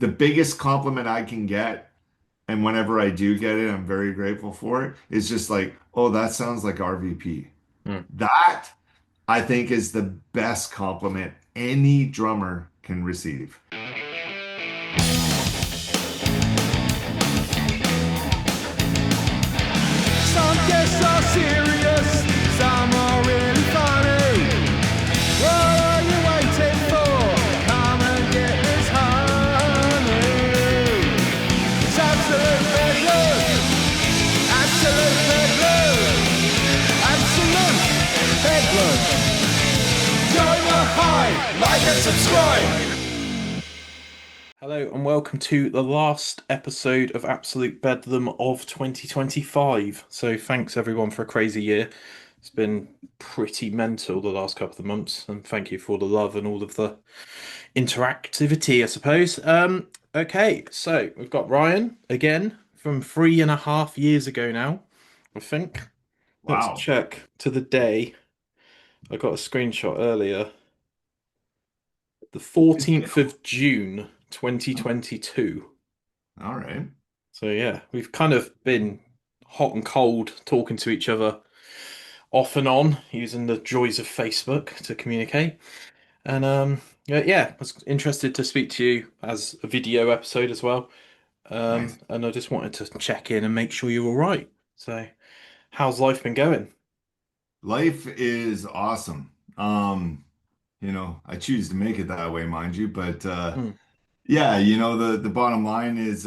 the biggest compliment I can get, and whenever I do get it, I'm very grateful for it, is just like, oh, that sounds like RVP. Mm. That I think is the best compliment any drummer can receive. Some guests are serious, some are really funny. What are you waiting for? Come and get this honey. It's absolute bedlam, absolute bedlam, absolute bedlam. Join the hype, like and subscribe. Hello and welcome to the last episode of Absolute Bedlam of 2025. So thanks everyone for a crazy year. It's been pretty mental the last couple of months, and thank you for the love and all of the interactivity, I suppose. Okay, so we've got Ryan again from 3.5 years ago now, I think. Let's Wow. check to the day. I got a screenshot earlier. The 14th of June, 2022. All right. So yeah, we've kind of been hot and cold talking to each other off and on using the joys of Facebook to communicate. And yeah, I was interested to speak to you as a video episode as well. Nice. And I just wanted to check in and make sure you're all right. So how's life been going? Life is awesome. I choose to make it that way, mind you, but Hmm. yeah, the bottom line is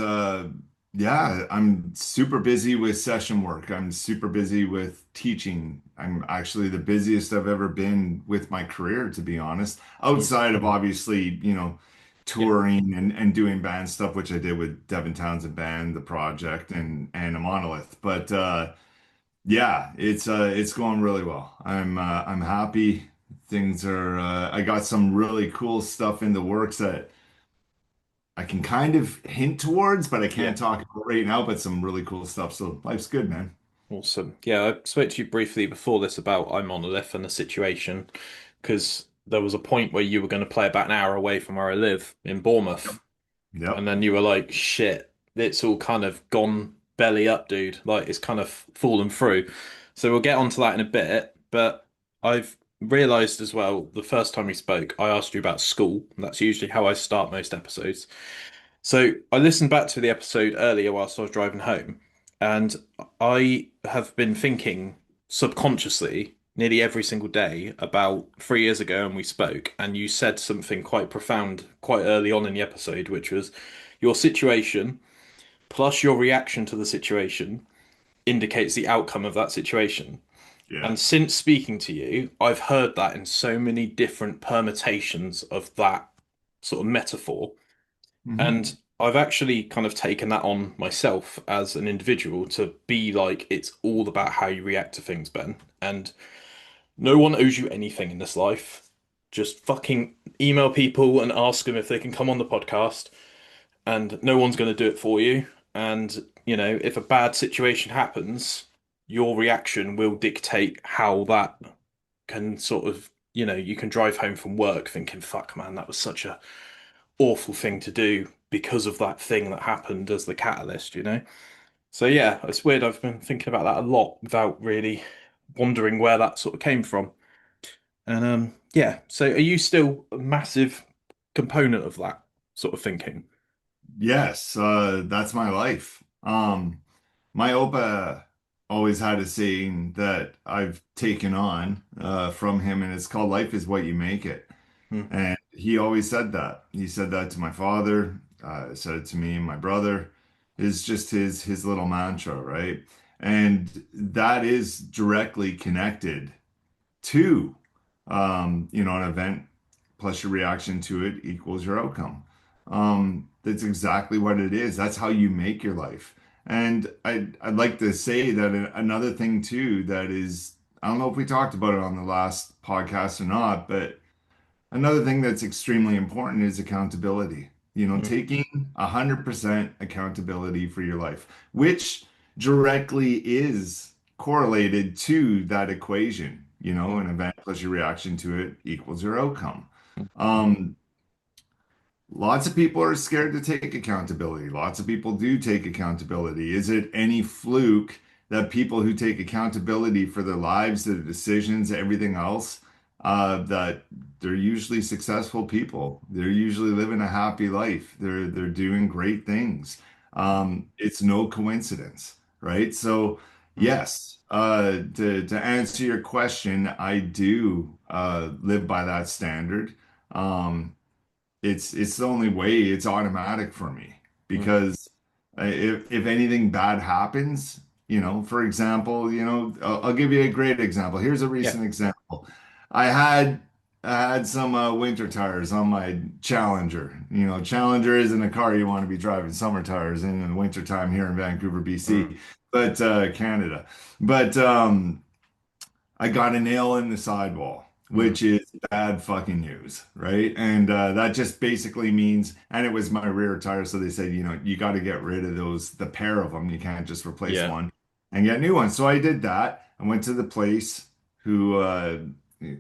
yeah, I'm super busy with session work. I'm super busy with teaching. I'm actually the busiest I've ever been with my career, to be honest. Hmm. Outside of obviously, Yeah. touring and doing band stuff, which I did with Devin Townsend Band, the project and a Monolith. But yeah, it's going really well. I'm happy. Things are I got some really cool stuff in the works that I can kind of hint towards, but I Yeah. can't talk about right now, but some really cool stuff. So life's good, man. Awesome. Yeah, I spoke to you briefly before this about I'm on a lift and the situation because there was a point where you were going to play about an hour away from where I live in Yep. Bournemouth. And Yep. then you were like, shit, it's all kind of gone belly up, dude. Like it's kind of fallen through. So we'll get onto that in a bit. But I've realized as well, the first time we spoke, I asked you about school. That's usually how I start most episodes. So I listened back to the episode earlier whilst I was driving home, and I have been thinking subconsciously nearly every single day about 3 years ago when we spoke, and you said something quite profound quite early on in the episode, which was your situation plus your reaction to the situation indicates the outcome of that situation. Yeah. And since speaking to you, I've heard that in so many different permutations of that sort of metaphor. Hmm. And I've actually kind of taken that on myself as an individual to be like, it's all about how you react to things, Ben. And no one owes you anything in this life. Just fucking email people and ask them if they can come on the podcast, and no one's going to do it for you. And, if a bad situation happens, your reaction will dictate how that can sort of, you can drive home from work thinking, fuck, man, that was such a awful thing to do because of that thing that happened as the catalyst. So yeah, it's weird. I've been thinking about that a lot without really wondering where that sort of came from. And yeah, so are you still a massive component of that sort of thinking? Yes, that's my life. My Opa always had a saying that I've taken on from him, and it's called "Life is what you make it." Hmm. And he always said that. He said that to my father, said it to me and my brother. Is just his little mantra, right? And that is directly connected to an event plus your reaction to it equals your outcome. That's exactly what it is. That's how you make your life. And I'd like to say that another thing too that is, I don't know if we talked about it on the last podcast or not, but another thing that's extremely important is accountability. Hmm. Taking 100% accountability for your life, which directly is correlated to that equation. Hmm. An event plus your reaction to it equals your outcome. Um, Lots of people are scared to take accountability. Lots of people do take accountability. Is it any fluke that people who take accountability for their lives, their decisions, everything else, that they're usually successful people. They're usually living a happy life. They're doing great things. It's no coincidence, right? So Mm. yes, to answer your question, I do live by that standard. Um, it's the only way. It's automatic for me Mm. because if anything bad happens, for example, I'll give you a great example. Here's a Yeah. recent example. I had I had some winter tires on my Challenger. Challenger isn't a car you want to be driving summer tires in the winter time here in Vancouver, Mm. BC, but Canada. But I got a nail in the sidewall, Mm. which is bad fucking news, right? And that just basically means, and it was my rear tire, so they said, you got to get rid of the pair of them. You can't just replace Yeah. one and get new ones. So I did that. I went to the place who uh,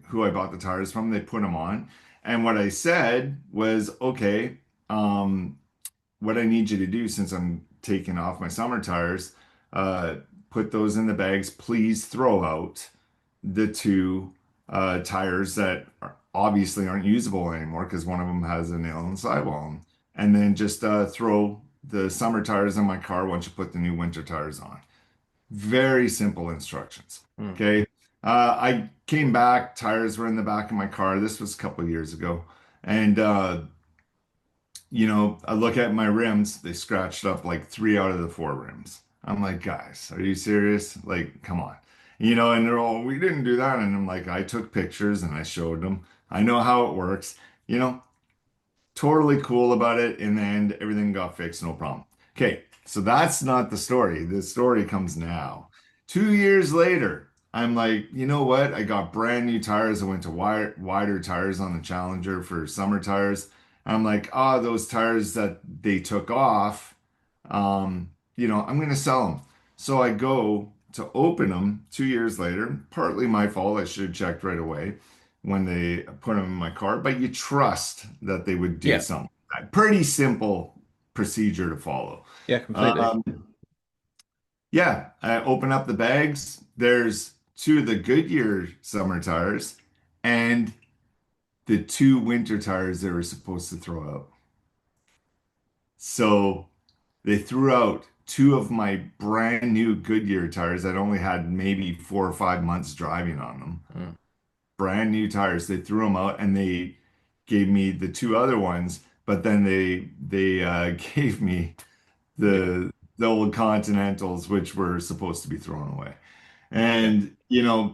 who I bought the tires from. They put them on, and what I said was, okay, um, what I need you to do since I'm taking off my summer tires, uh, put those in the bags. Please throw out the two tires that obviously aren't usable anymore because one of them has a nail in the sidewall. And then just throw the summer tires in my car once you put the new winter tires on. Very simple instructions. Mm. Okay. I came back, tires were in the back of my car. This was a couple of years ago. And I look at my rims, they scratched up like three out of the four rims. I'm like, guys, are you serious? Like, come on. And they're all, we didn't do that. And I'm like, I took pictures and I showed them. I know how it works. You know, totally cool about it. In the end, everything got fixed, no problem. Okay, so that's not the story. The story comes now. 2 years later, I'm like, you know what? I got brand new tires. I went to wider tires on the Challenger for summer tires. I'm like, those tires that they took off, I'm going to sell them. So I go to open them 2 years later, partly my fault. I should have checked right away when they put them in my car, but you trust that they would do Yeah. something. Pretty simple procedure to follow. Yeah, completely. Um, yeah, I open up the bags. There's two of the Goodyear summer tires and the two winter tires they were supposed to throw out. So they threw out two of my brand new Goodyear tires that only had maybe 4 or 5 months driving on them. Mm. Brand new tires. They threw them out and they gave me the two other ones, but then they gave me Yeah. the old Continentals, which were supposed to be thrown away. Yeah. And,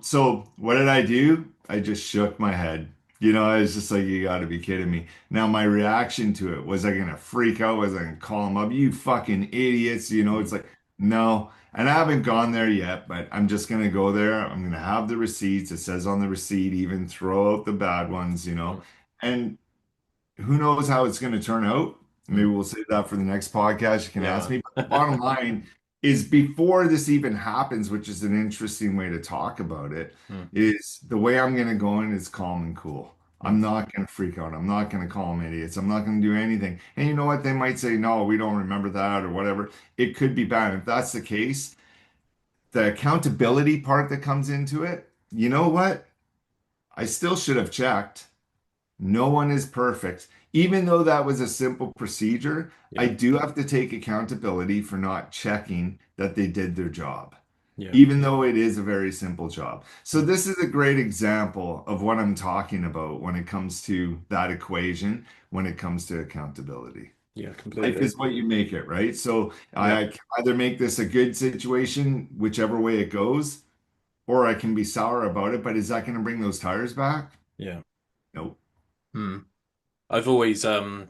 so what did I do? I just shook my head. I was just like, you got to be kidding me. Now, my reaction to it, was I going to freak out? Was I going to call them up? You fucking idiots. It's Mm. like, no. And I haven't gone there yet, but I'm just going to go there. I'm going to have the receipts. It says on the receipt, even throw out the bad ones. Mm. And who knows how it's going to turn out? Maybe Mm. we'll save that for the next podcast. You can Yeah, ask me. But the man. bottom line is before this even happens, which is an interesting way to talk about it, Mm. is the way I'm going to go in is calm and cool. Mm. I'm not going to freak out. I'm not going to call them idiots. I'm not going to do anything. And you know what? They might say, no, we don't remember that or whatever. It could be bad. If that's the case, the accountability part that comes into it, you know what? I still should have checked. No one is perfect. Even though that was a simple procedure, I Yeah. do have to take accountability for not checking that they did their job, Yeah. even though it is a very simple job. So Mm. this is a great example of what I'm talking about when it comes to that equation, when it comes to accountability. Yeah, Life completely. is what you make it, right? So Yeah. I can either make this a good situation, whichever way it goes, or I can be sour about it. But is that going to bring those tires back? Yeah. Nope. Mm. I've always gone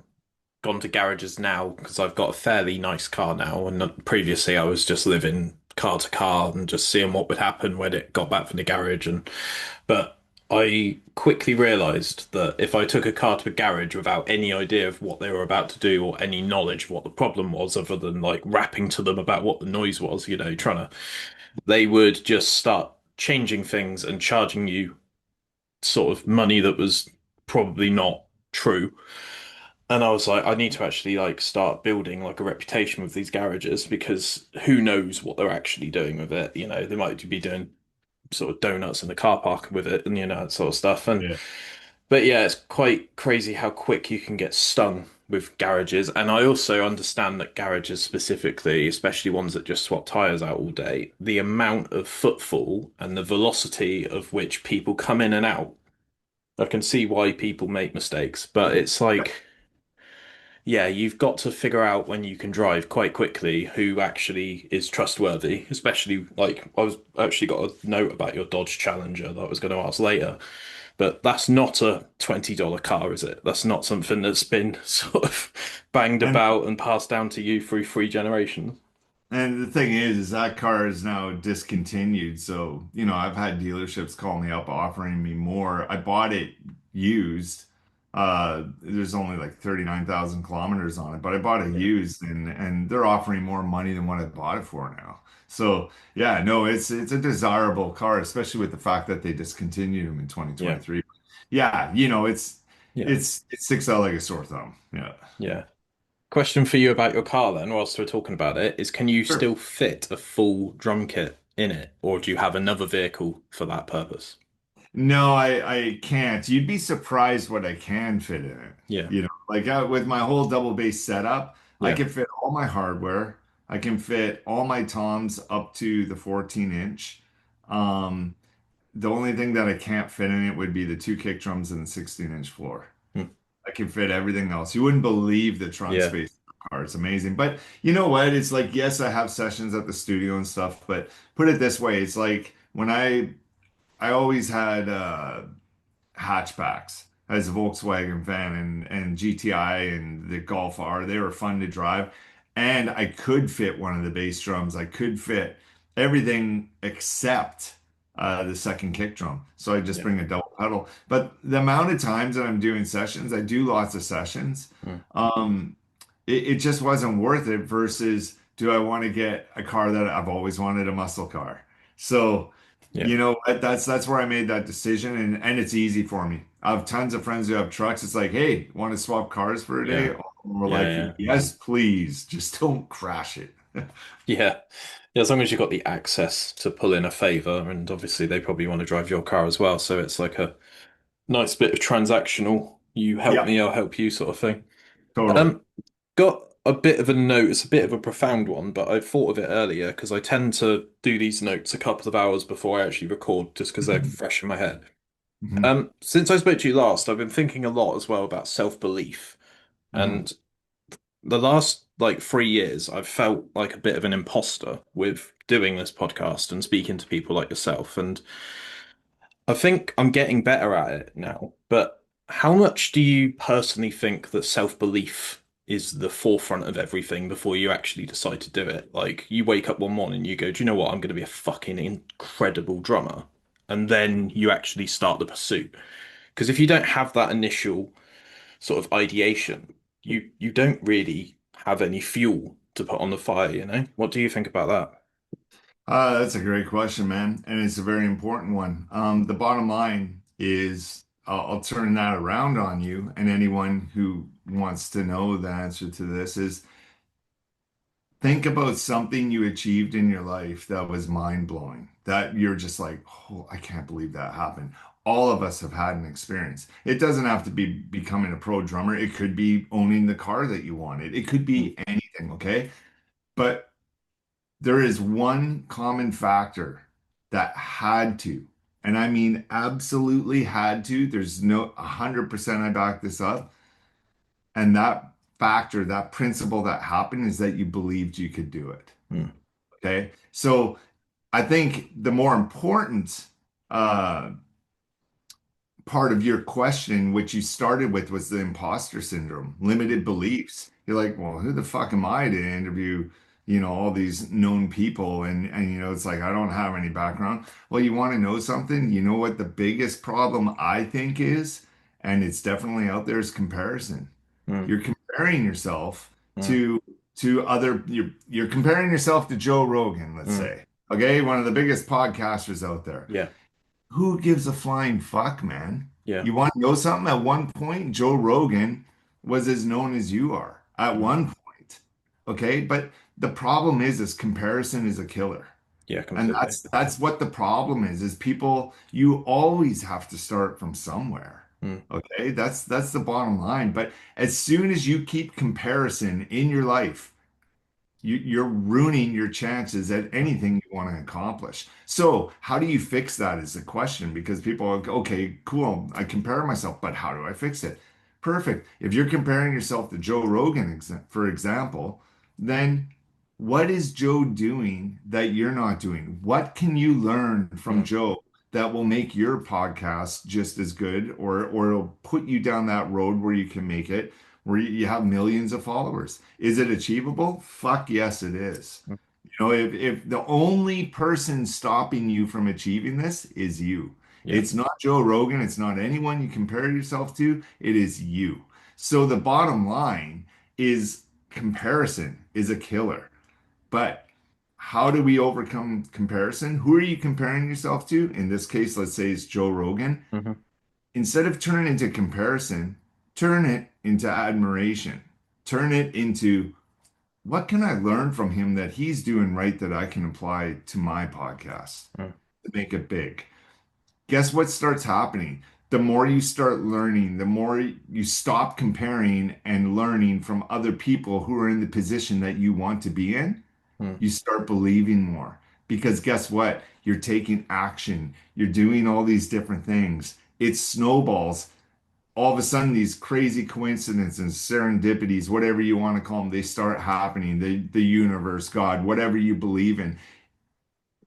to garages now because I've got a fairly nice car now, and previously I was just living car to car and just seeing what would happen when it got back from the garage. But I quickly realised that if I took a car to a garage without any idea of what they were about to do or any knowledge of what the problem was, other than like rapping to them about what the noise was, trying to, they would just start changing things and charging you sort of money that was probably not true. And I was like, I need to actually like start building like a reputation with these garages because who knows what they're actually doing with it. You know, they might be doing sort of donuts in the car park with it and that sort of stuff. And Yeah. but yeah, it's quite crazy how quick you can get stung with garages. And I also understand that garages specifically, especially ones that just swap tires out all day, the amount of footfall and the velocity of which people come in and out. I can see why people make mistakes, but it's like, yeah, you've got to figure out when you can drive quite quickly who actually is trustworthy, especially like I was actually got a note about your Dodge Challenger that I was going to ask later. But that's not a $20 car, is it? That's not something that's been sort of banged And about and passed down to you through three generations. And the thing is that car is now discontinued. So, I've had dealerships call me up offering me more. I bought it used. There's only like 39,000 kilometers on it, but I bought it Yeah. used and they're offering more money than what I bought it for now. So, yeah, no, it's a desirable car, especially with the fact that they discontinued them in Yeah. 2023. Yeah, Yeah. it sticks out like a sore thumb. Yeah. Yeah. Question for you about your car then, whilst we're talking about it, is can you Sure. still fit a full drum kit in it, or do you have another vehicle for that purpose? No, I can't. You'd be surprised what I can fit in it. Yeah. Like with my whole double bass setup, I Yeah. can fit all my hardware. I can fit all my toms up to the 14 inch. Um, the only thing that I can't fit in it would be the two kick drums and the 16-inch floor. Hmm. I can fit everything else. You wouldn't believe the trunk Yeah. space of the car. It's amazing. But you know what? It's like, yes, I have sessions at the studio and stuff, but put it this way, it's like when I always had hatchbacks as a Volkswagen fan and GTI and the Golf R. They were fun to drive. And I could fit one of the bass drums. I could fit everything except the second kick drum. So I just Yeah. bring a double pedal. But the amount of times that I'm doing sessions, I do lots of sessions. Hmm. Um, it just wasn't worth it versus do I want to get a car that I've always wanted, a muscle car? So Yeah. what? That's where I made that decision, and it's easy for me. I have tons of friends who have trucks. It's like, hey, want to swap cars for a day? Yeah. All of them were Yeah. like, Yeah. yes, please, just don't crash it. Yeah. Yeah, as long as you've got the access to pull in a favor, and obviously they probably want to drive your car as well, so it's like a nice bit of transactional, you help Yep, me, I'll help you sort of thing. totally. Um, got a bit of a note, it's a bit of a profound one, but I thought of it earlier because I tend to do these notes a couple of hours before I actually record just because they're fresh in my head. Mhm, Since I spoke to you last, I've been thinking a lot as well about self-belief. mhm. And the last like 3 years, I've felt like a bit of an imposter with doing this podcast and speaking to people like yourself. And I think I'm getting better at it now. But how much do you personally think that self-belief is the forefront of everything before you actually decide to do it? Like you wake up one morning, you go, do you know what? I'm going to be a fucking incredible drummer. And then you actually start the pursuit. Because if you don't have that initial sort of ideation, you don't really have any fuel to put on the fire, you know? What do you think about that? That's a great question, man, and it's a very important one. The bottom line is, I'll turn that around on you, and anyone who wants to know the answer to this is think about something you achieved in your life that was mind-blowing, that you're just like, oh, I can't believe that happened. All of us have had an experience. It doesn't have to be becoming a pro drummer. It could be owning the car that you wanted. It could Mm, be anything, okay? But there is one common factor that had to, and I mean absolutely had to. There's no 100% I back this up. And that factor, that principle that happened is that you believed you could do it. mm, Okay. So I think the more important uh, part of your question, which you started with, was the imposter syndrome, limited beliefs. You're like, well, who the fuck am I to interview, all these known people? And it's like, I don't have any background. Well, you want to know something? You know what the biggest problem I think is, and it's definitely out there, is comparison. mm, You're comparing yourself mm, to you're comparing yourself to Joe Rogan, let's mm. say. Okay, one of the biggest podcasters out there. Yeah, Who gives a flying fuck, man? yeah, You want to know something? At one point, Joe Rogan was as known as you are at Mm. one point. Okay. But the problem is comparison is a killer. Yeah, And completely. that's what the problem is people, you always have to start from somewhere. Mm. Okay. That's the bottom line. But as soon as you keep comparison in your life, you're ruining your chances at Mm. anything you want to accomplish. So, how do you fix that is the question because people are, okay, cool, I compare myself, but how do I fix it? Perfect. If you're comparing yourself to Joe Rogan, for example, then what is Joe doing that you're not doing? What can you learn from Mm. Joe that will make your podcast just as good or it'll put you down that road where you can make it? Where you have millions of followers. Is it achievable? Fuck yes, it is. Mm. You know, if the only person stopping you from achieving this is you, Yeah. it's not Joe Rogan, it's not anyone you compare yourself to, it is you. So the bottom line is comparison is a killer. But how do we overcome comparison? Who are you comparing yourself to? In this case, let's say it's Joe Rogan. Hmm. Instead of turn it into comparison, turn it into admiration. Turn it into what can I learn from him that he's doing right that I can apply to my podcast Mm. to make it big? Guess what starts happening? The more you start learning, the more you stop comparing and learning from other people who are in the position that you want to be in, Mm. you start believing more. Because guess what? You're taking action. You're doing all these different things. It snowballs all of a sudden these crazy coincidences, serendipities, whatever you want to call them, they start happening. The universe, God, whatever you believe in,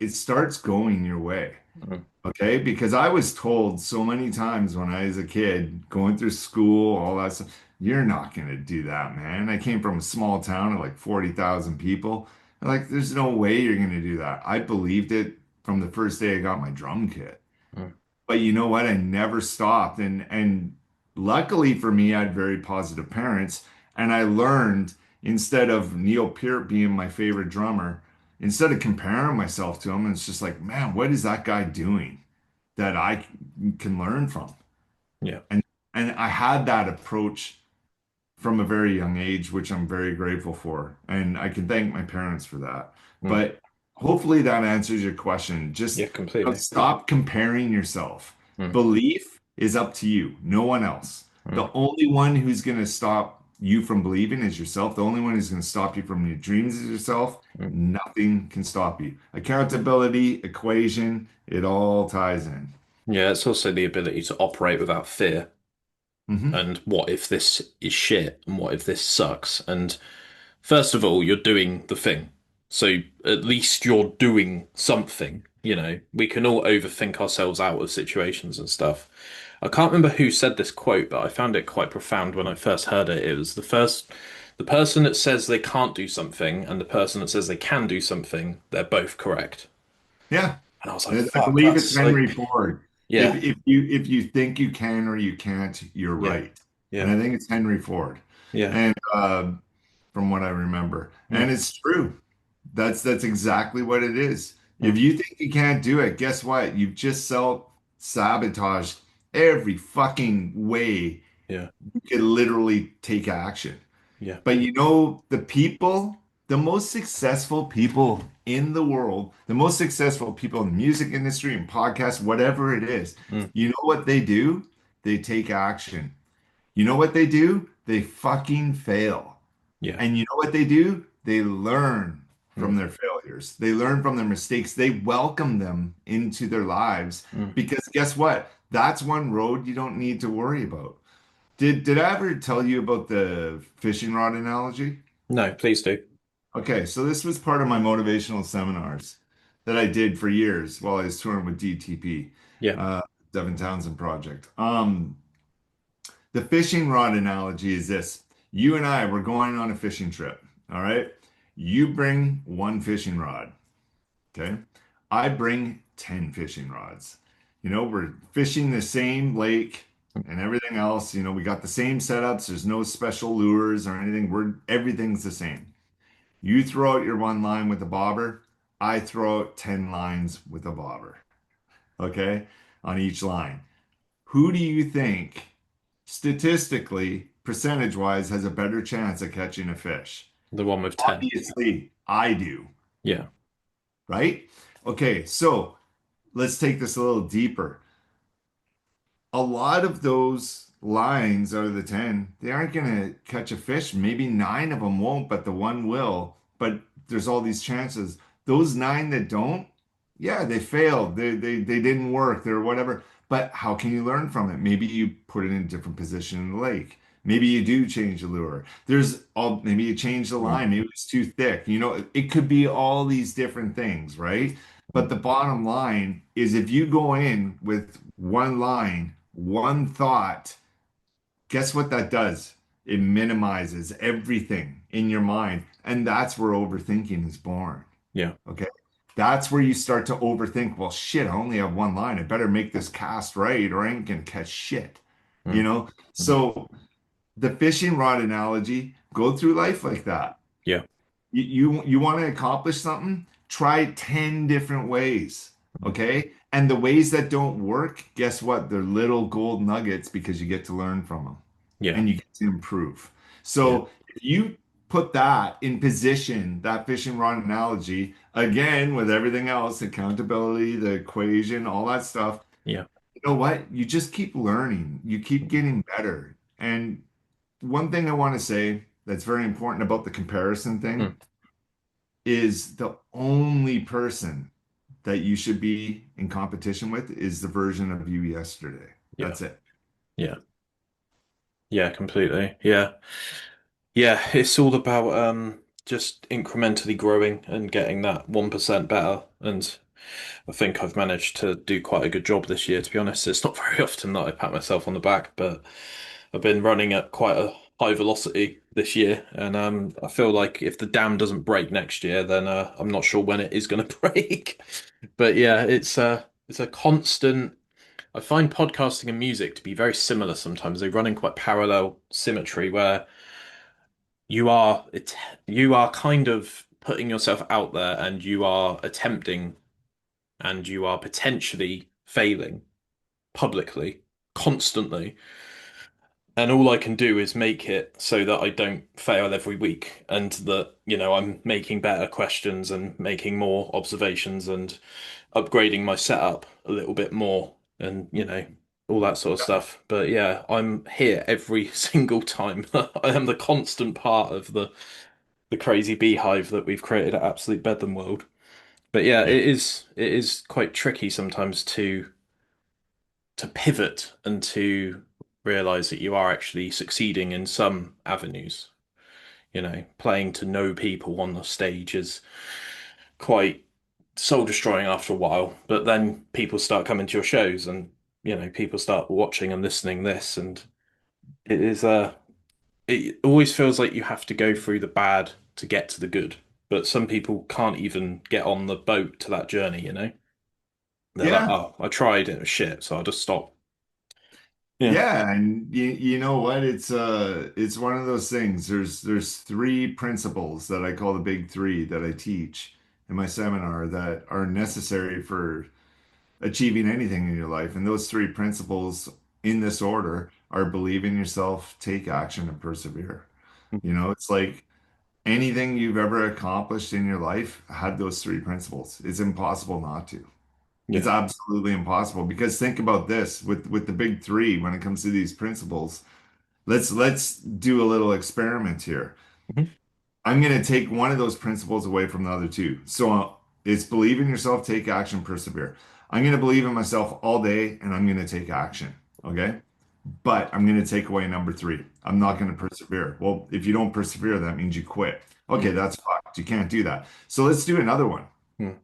it starts going your way. Mm. Okay, because I was told so many times when I was a kid, going through school, all that stuff, you're not gonna do that, man. I came from a small town of like 40,000 people. Like, there's no way you're gonna do that. I believed it from the first day I got my drum kit. Mm. But you know what? I never stopped. And luckily for me, I had very positive parents. And I learned instead of Neil Peart being my favorite drummer, instead of comparing myself to him, it's just like, man, what is that guy doing that I can learn from? Yeah. And and I had that approach from a very young age, which I'm very grateful for. And I can thank my parents for that. Mm. But hopefully that answers your question. Just Yeah, completely. stop comparing yourself. Mm. Belief is up to you, no one else. Mm. The only one who's going to stop you from believing is yourself. The only one who's going to stop you from your dreams is yourself. Mm. Nothing can stop you. Accountability, equation, it all ties in. Yeah, it's also the ability to operate without fear. Hmm. And what if this is shit? And what if this sucks? And first of all, you're doing the thing. So at least you're doing something. You know, we can all overthink ourselves out of situations and stuff. I can't remember who said this quote, but I found it quite profound when I first heard it. It was the person that says they can't do something and the person that says they can do something, they're both correct. Yeah. And I was like, I fuck, believe it's that's Henry like, Ford. yeah, If you think you can or you can't, you're yeah, right. And yeah, I think it's Henry Ford. yeah. And from what I remember. Mm. And it's true. That's exactly what it is. If Mm. you think you can't do it, guess what? You've just self-sabotaged every fucking way Yeah, you could literally take action. yeah. But you know, the most successful people in the world, the most successful people in the music industry and podcasts, whatever it is, Mm. you know what they do? They take action. You know what they do? They fucking fail. Yeah. And you know what they do? They learn Mm. from their failures. They learn from their mistakes. They welcome them into their lives Mm. because guess what? That's one road you don't need to worry about. Did I ever tell you about the fishing rod analogy? No, please do. Okay, so this was part of my motivational seminars that I did for years while I was touring with DTP, Yeah. uh, Devin Townsend Project. The fishing rod analogy is this. You and I, we're going on a fishing trip, all right? You bring one fishing rod, okay? I bring 10 fishing rods. You know, we're fishing the same lake and everything else. You know, we got the same setups. There's no special lures or anything. Everything's the same. You throw out your one line with a bobber. I throw out 10 lines with a bobber, okay, on each line. Who do you think statistically percentage wise, has a better chance of catching a fish? The one with 10. Obviously, I do, Yeah. right? Okay, so let's take this a little deeper. A lot of those lines out of the 10, they aren't going to catch a fish. Maybe nine of them won't, but the one will. But there's all these chances. Those nine that don't, yeah, they failed. They didn't work. They're whatever. But how can you learn from it? Maybe you put it in a different position in the lake. Maybe you do change the lure. Maybe you change the Mm. line. Maybe it's too thick. It could be all these different things, right? But the bottom line is if you go in with one line, one thought, guess what that does? It minimizes everything in your mind. And that's where overthinking is born. Yeah. Okay. That's where you start to overthink. Well, shit, I only have one line. I better make this cast right or I ain't gonna catch shit. You Mm. know? Mhm. So the fishing rod analogy, go through life like that. Yeah. You want to accomplish something, try 10 different ways, Mm. okay? And the ways that don't work, guess what? They're little gold nuggets because you get to learn from them Yeah. and you get to improve. Yeah. So if you put that in position, that fishing rod analogy, again, with everything else, accountability, the equation, all that stuff, Yeah. you know what? You just keep learning, you keep getting better. And one thing I want to say that's very important about the comparison thing Mm. is the only person that you should be in competition with is the version of you yesterday. Yeah. That's it. Yeah. Yeah, completely. Yeah. Yeah, it's all about just incrementally growing and getting that 1% better. And I think I've managed to do quite a good job this year, to be honest. It's not very often that I pat myself on the back, but I've been running at quite a high velocity this year. And I feel like if the dam doesn't break next year, then I'm not sure when it is going to break. But yeah, it's a constant. I find podcasting and music to be very similar sometimes. They run in quite parallel symmetry where you are you are kind of putting yourself out there and you are attempting and you are potentially failing publicly constantly. And all I can do is make it so that I don't fail every week and that, I'm making better questions and making more observations and upgrading my setup a little bit more and, all that sort of stuff. But yeah, I'm here every single time. I am the constant part of the crazy beehive that we've created at Absolute Bedlam World. But yeah, Yeah. it is quite tricky sometimes to pivot and to realize that you are actually succeeding in some avenues. Playing to know people on the stage is quite soul destroying after a while, but then people start coming to your shows and people start watching and listening this and it is it always feels like you have to go through the bad to get to the good. But some people can't even get on the boat to that journey. They're like, Yeah. oh, I tried and it was shit, so I'll just stop. Yeah. Yeah, and you know what? It's one of those things. There's three principles that I call the big three that I teach in my seminar that are necessary for achieving anything in your life. And those three principles in this order are believe in yourself, take action, and persevere. It's like anything you've ever accomplished in your life had those three principles. It's impossible not to. It's Yeah. absolutely impossible because think about this with the big three when it comes to these principles. Let's do a little experiment here. Mhm. I'm going to take one of those principles away from the other two. So it's believe in yourself, take action, persevere. I'm going to believe in myself all day and I'm going to take action. Okay. But I'm going to take away number three. I'm not going to persevere. Well, if you don't persevere, that means you quit. Okay, Mm. that's fucked. You can't do that. So let's do another one. Mm.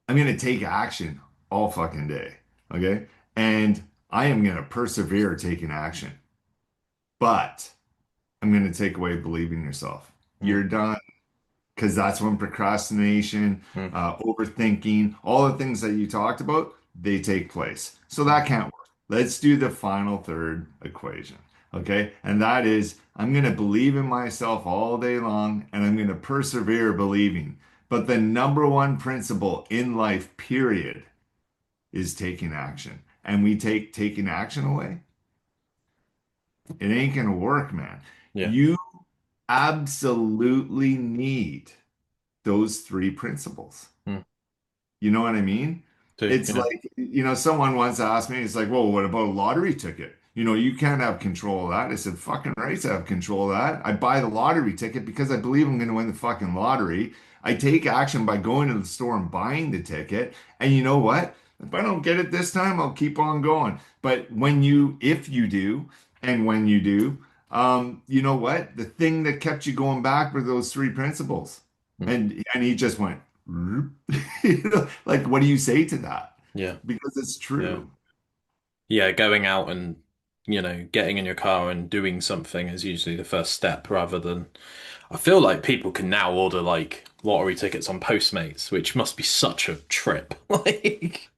I'm going to take action all fucking day. Okay. And I am going to persevere taking action. But I'm going to take away believing yourself. Mm. You're done because that's when procrastination, Mm. overthinking, all the things that you talked about, they take place. So that can't work. Let's do the final third equation. Okay. And that is I'm going to believe in myself all day long and I'm going to persevere believing. But the number one principle in life, period, is taking action. And we take taking action away. It ain't gonna work, man. Yeah. You absolutely need those three principles. Mm. You know what I mean? Do It's yeah. like, someone once asked me, it's like, well, what about a lottery ticket? You can't have control of that. I said, fucking rights, I have control of that. I buy the lottery ticket because I believe I'm going to win the fucking lottery. I take action by going to the store and buying the ticket. And you know what? If I don't get it this time, I'll keep on going. But if you do, and when you do, you know what? The thing that kept you going back were those three principles. Mm. And he just went, like, what do you say to that? Yeah. Because it's Yeah. true. Yeah, going out and, getting in your car and doing something is usually the first step rather than I feel like people can now order like lottery tickets on Postmates, which must be such a trip. Like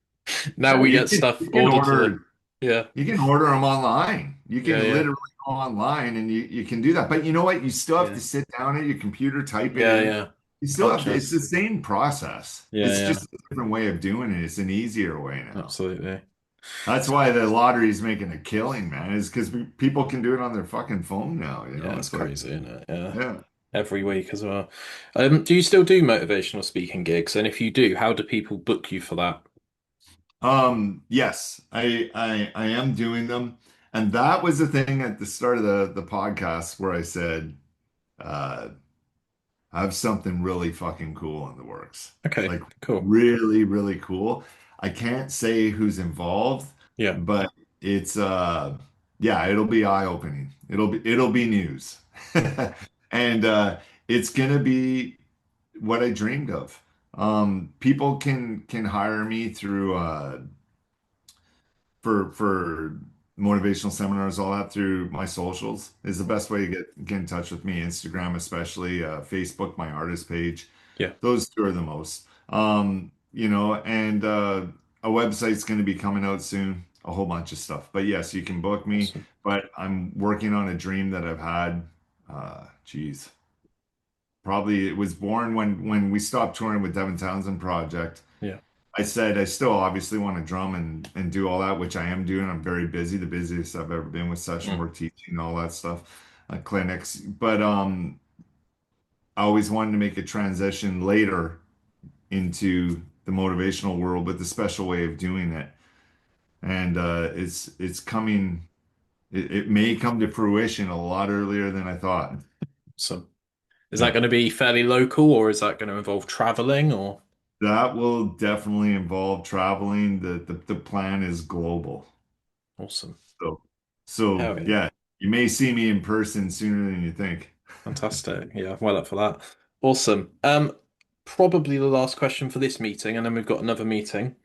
now Yeah, we get stuff ordered to the yeah. you can order them online. You Yeah, can yeah. literally go online and you can do that. But you know what? You still have to Yeah. sit down at your computer, type it Yeah, in. yeah. You still have to, Gotcha. it's the same process. Yeah, It's yeah. just a different way of doing it. It's an easier way now. Absolutely. That's why the lottery is making a killing, man, is because people can do it on their fucking phone now. Yeah, it's It's like, crazy, isn't it? Yeah. yeah. Every week as well. Do you still do motivational speaking gigs? And if you do, how do people book you for that? Yes, I am doing them. And that was the thing at the start of the podcast where I said, uh, I have something really fucking cool in the works. Okay, Like cool. really, really cool. I can't say who's involved, Yeah, but it's yeah, it'll be eye-opening. It'll be news. And it's gonna be what I dreamed of. People can hire me through for motivational seminars, all that through my socials is the best way to get in touch with me. Instagram, especially, Facebook, my artist page. yeah. Those two are the most. And a website's going to be coming out soon, a whole bunch of stuff. But yes, you can book me. Awesome. But I'm working on a dream that I've had. Geez, probably it was born when we stopped touring with Devin Townsend Project. Yeah. I said I still obviously want to drum and do all that, which I am doing. I'm very busy, the busiest I've ever been with session Mm, work, teaching, all that stuff, clinics. But I always wanted to make a transition later into the motivational world, but the special way of doing it. And it's coming. It may come to fruition a lot earlier than I thought. so is that Yeah, going to be fairly local or is that going to involve traveling or that will definitely involve traveling. The plan is global. awesome. So, so Hell yeah. yeah, you may see me in person sooner than you think. Fantastic. Yeah, well up for that. Awesome. Probably the last question for this meeting, and then we've got another meeting.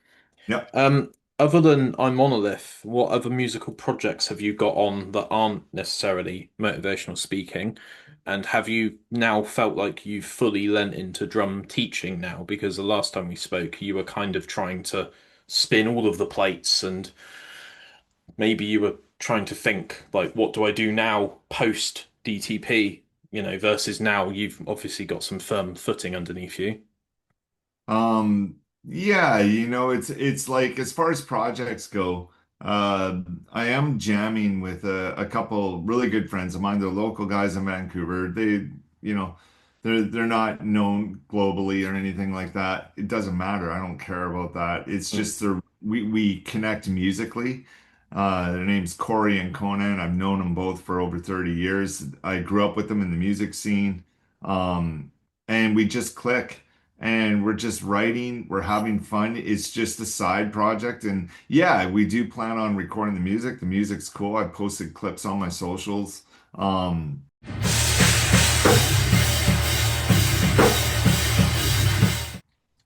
Yep. Um, Other than I'm Monolith, what other musical projects have you got on that aren't necessarily motivational speaking? And have you now felt like you've fully lent into drum teaching now? Because the last time we spoke, you were kind of trying to spin all of the plates, and maybe you were trying to think, like, what do I do now post DTP, versus now you've obviously got some firm footing underneath you. Yeah, it's like as far as projects go, I am jamming with a couple really good friends of mine. They're local guys in Vancouver. You know, they're not known globally or anything like that. It doesn't matter. I don't care about that. It's Mm, just we connect musically. Their name's Corey and Conan. I've known them both for over 30 years. I grew up with them in the music scene. Um, and we just click and we're just writing, we're having fun. It's just a side project. And yeah, we do plan on recording the music. The music's cool. I posted clips on my socials. Um,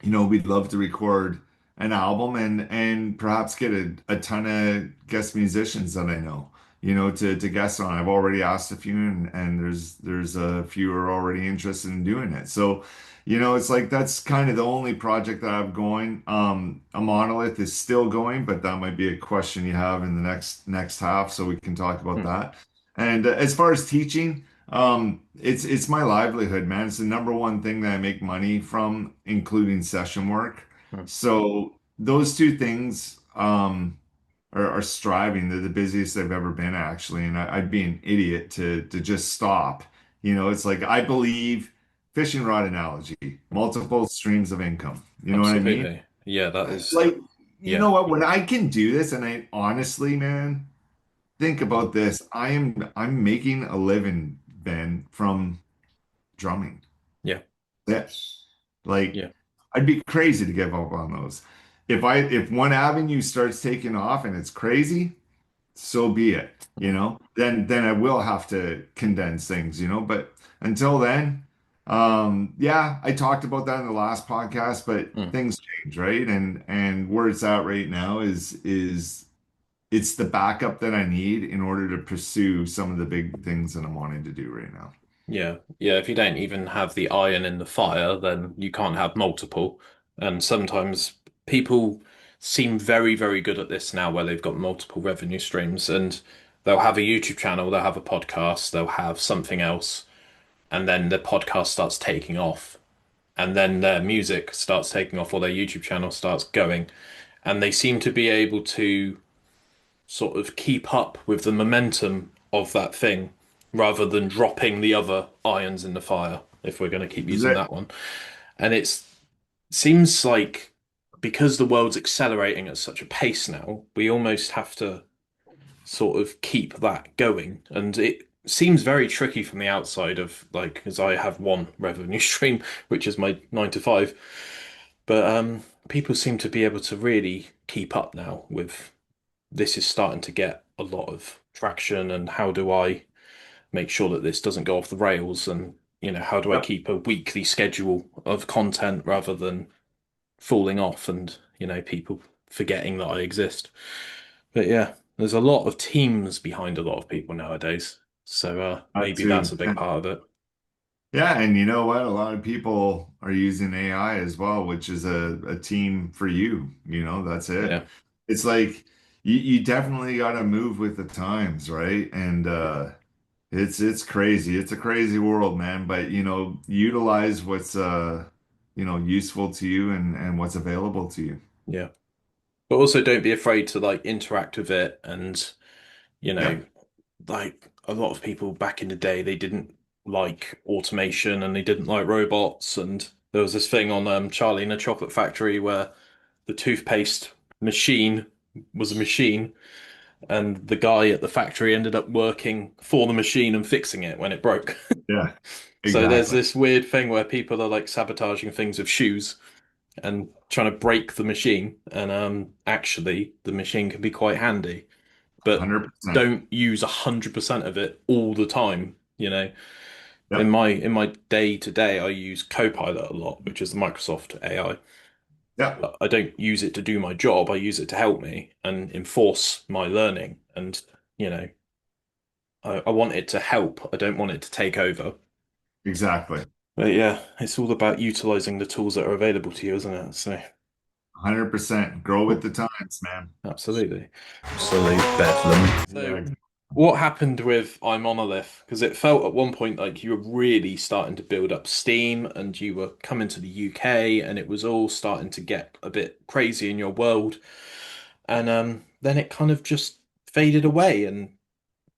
we'd love to record an album and perhaps get a ton of guest musicians that I know, to guest on. I've already asked a few and there's a few who are already interested in doing it. So, it's like that's kind of the only project that I have going. A monolith is still going, but that might be a question you have in the next half, so we can talk about mm, that. And as far as teaching, it's my livelihood, man. It's the number one thing that I make money from, including session work. mm. So those two things, are striving. They're the busiest they've ever been, actually. And I'd be an idiot to just stop. It's like I believe fishing rod analogy, multiple streams of income. You know what I mean? Absolutely. Yeah, that is, Like, you yeah, know what? When I can do this, and I honestly, man, think about this. I'm making a living, Ben, from drumming. yeah, Yes. Like, yeah, I'd be crazy to give up on those. If one avenue starts taking off and it's crazy, so be it, Then I will have to condense things, But until then, yeah, I talked about that in the last podcast, but mm, things change, right? And where it's at right now is it's the backup that I need in order to pursue some of the big things that I'm wanting to do right now. yeah, yeah. If you don't even have the iron in the fire, then you can't have multiple. And sometimes people seem very, very good at this now where they've got multiple revenue streams and they'll have a YouTube channel, they'll have a podcast, they'll have something else, and then the podcast starts taking off. And then their music starts taking off or their YouTube channel starts going. And they seem to be able to sort of keep up with the momentum of that thing rather than dropping the other irons in the fire, if we're going to keep Is using it that one. And it seems like because the world's accelerating at such a pace now, we almost have to sort of keep that going. And it seems very tricky from the outside of like, because I have one revenue stream, which is my 9 to 5. But people seem to be able to really keep up now with this is starting to get a lot of traction. And how do I make sure that this doesn't go off the rails? And, how do I Yep, keep a weekly schedule of content rather than falling off and, people forgetting that I exist? But yeah, there's a lot of teams behind a lot of people nowadays. So that maybe that's too. a big part of it. Yeah, and you know what? A lot of people are using AI as well, which is a team for you. That's it. Yeah. It's like you definitely got to move with the times, right? And it's crazy. It's a crazy world, man. But utilize what's useful to you and what's available to you. Yeah. But also don't be afraid to like interact with it and, you know, Yep. like a lot of people back in the day, they didn't like automation and they didn't like robots. And there was this thing on Charlie in a Chocolate Factory where the toothpaste machine was a machine, and the guy at the factory ended up working for the machine and fixing it when it broke. Yeah. So there's Exactly. this weird thing where people are like sabotaging things with shoes and trying to break the machine, and actually the machine can be quite handy, but 100%. don't use 100% of it all the time. In Yep. my day to day, I use Copilot a lot, which is the Microsoft AI. Yep. But I don't use it to do my job. I use it to help me and enforce my learning. And you know, I want it to help. I don't want it to take over. Exactly. But yeah, it's all about utilizing the tools that are available to you, isn't it? So 100%. Grow with cool. the times, man. Absolutely. Absolute bedlam. So Yeah. what happened with iMonolith? Because it felt at one point like you were really starting to build up steam and you were coming to the UK and it was all starting to get a bit crazy in your world. And then it kind of just faded away. And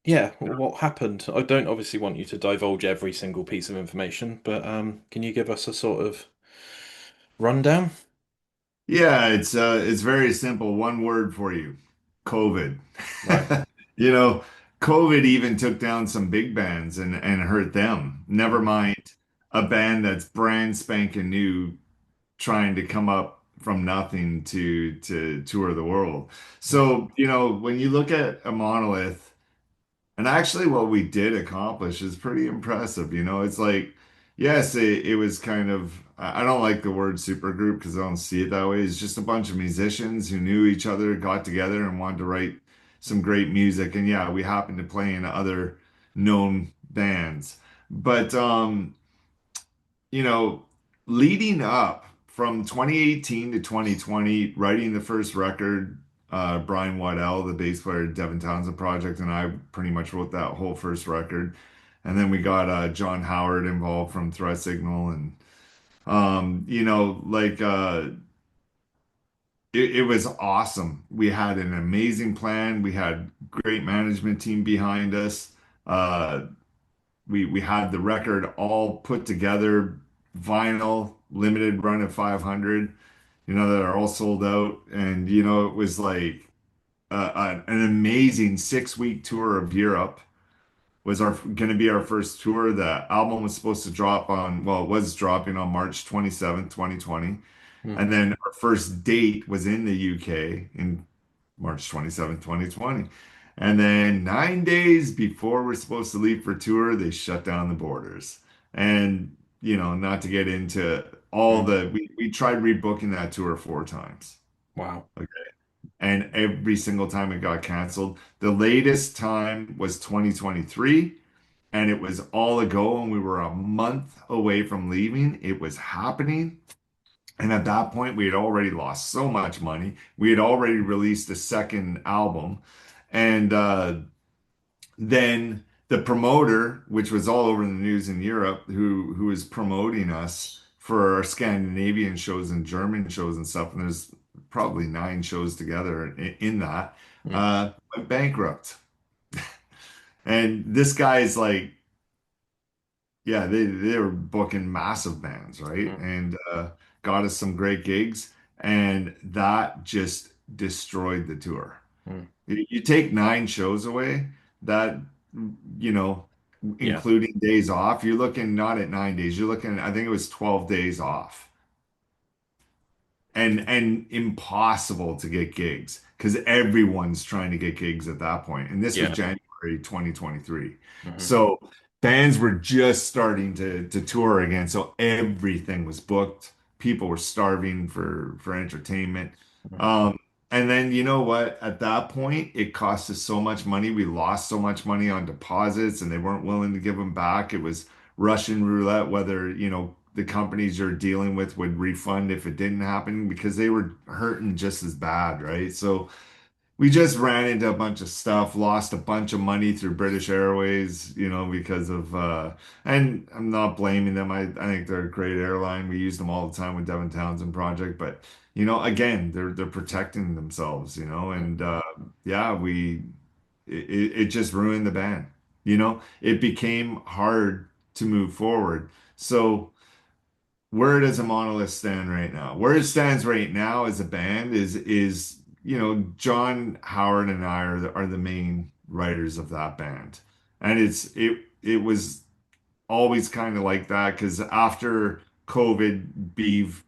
yeah, what happened? I don't obviously want you to divulge every single piece of information, but can you give us a sort of rundown? Yeah, it's very simple. One word for you. COVID. Right. You know, COVID even took down some big bands and hurt them. Never mind a band that's brand spanking new trying to come up from nothing to tour the world. So, when you look at a monolith, and actually, what we did accomplish is pretty impressive. It's like, yes, it was kind of, I don't like the word supergroup because I don't see it that way. It's just a bunch of musicians who knew each other, got together, and wanted to write some great music. And yeah, we happened to play in other known bands. But, you know, leading up from 2018 to 2020, writing the first record, Brian Waddell, the bass player of Devin Townsend Project, and I pretty much wrote that whole first record. And then we got John Howard involved from Threat Signal, and like it was awesome. We had an amazing plan. We had great management team behind us. Uh, we had the record all put together, vinyl, limited run of 500, that are all sold out. And, it was like an amazing 6 week tour of Europe was our going to be our first tour. The album was supposed to drop on, well, it was dropping on March 27th, 2020. Mm. And then our first date was in the UK in March 27th, 2020. And then 9 days before we're supposed to leave for tour, they shut down the borders. And, not to get into all Mm. we tried rebooking that tour 4 times. Wow. And every single time it got canceled. The latest time was 2023, and it was all a go, and we were a month away from leaving. It was happening. And at that point, we had already lost so much money. We had already released a second album. And then the promoter, which was all over the news in Europe, who was promoting us for our Scandinavian shows and German shows and stuff, and there's probably 9 shows together in that, Mm. went bankrupt. And this guy is like, yeah, they were booking massive bands, right? Mm. And got us some great gigs, and that just destroyed the tour. Mm. You take 9 shows away, that, you know, Yeah. including days off, you're looking not at 9 days, you're looking, I think it was 12 days off. And impossible to get gigs because everyone's trying to get gigs at that point. And this was Yeah. January 2023. Hmm. So bands were just starting to tour again. So everything was booked. People were starving for entertainment. Hmm. Um, and then you know what? At that point, it cost us so much money. We lost so much money on deposits, and they weren't willing to give them back. It was Russian roulette, whether, the companies you're dealing with would refund if it didn't happen because they were hurting just as bad, right? So we just ran into a bunch of stuff, lost a bunch of money through British Airways, because of and I'm not blaming them. I think they're a great airline. We use them all the time with Devon Townsend Project, but again, they're protecting themselves, and yeah, it just ruined the band. It became hard to move forward. So where does a monolith stand right now? Where it stands right now as a band is John Howard and I are the main writers of that band, and it was always kind of like that because after COVID, Beeve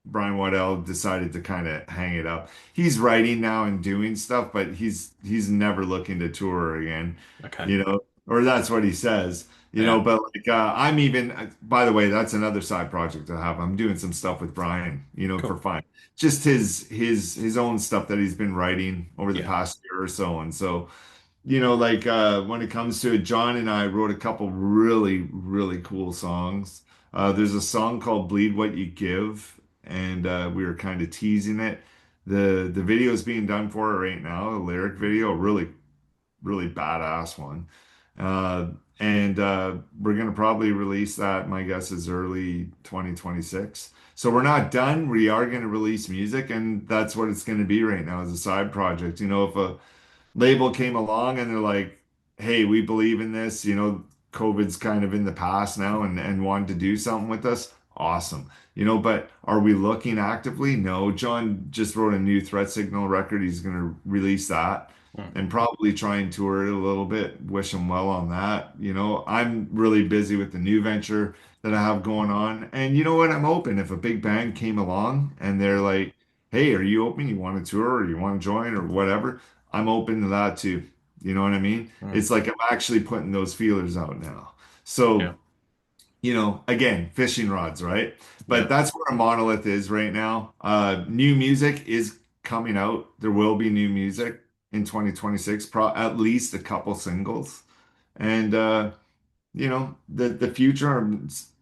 Brian Waddell decided to kind of hang it up. He's writing now and doing stuff, but he's never looking to tour again, Okay. or that's what he says. Yeah. But like I'm even by the way, that's another side project I have. I'm doing some stuff with Brian, for Cool. fun. Just his own stuff that he's been writing over the Yeah. past year or so. And so like when it comes to it, John and I wrote a couple really, really cool songs. There's a song called Bleed What You Give, and we were kind of teasing it. The video is being done for it right now, a lyric video, a really, really badass one. Uh, and we're gonna probably release that, my guess is early 2026. So we're not done. We are gonna release music, and that's what it's gonna be right now as a side project. If a label came along and they're like, hey, we believe in this, COVID's kind of in the past now and wanted to do something with us, awesome. But are we looking actively? No. John just wrote a new Threat Signal record. He's going to release that Mm. and probably try and tour it a little bit. Wish him well on that. I'm really busy with the new venture that I have going on. And you know what? I'm open. If a big band came along and they're like, hey, are you open? You want to tour or you want to join or whatever? I'm open to that too. You know what I mean? Mm. It's like I'm actually putting those feelers out now. Yeah. So, again, fishing rods, right? Yeah. But that's where a monolith is right now. New music is coming out. There will be new music in 2026, at least a couple singles. And the future,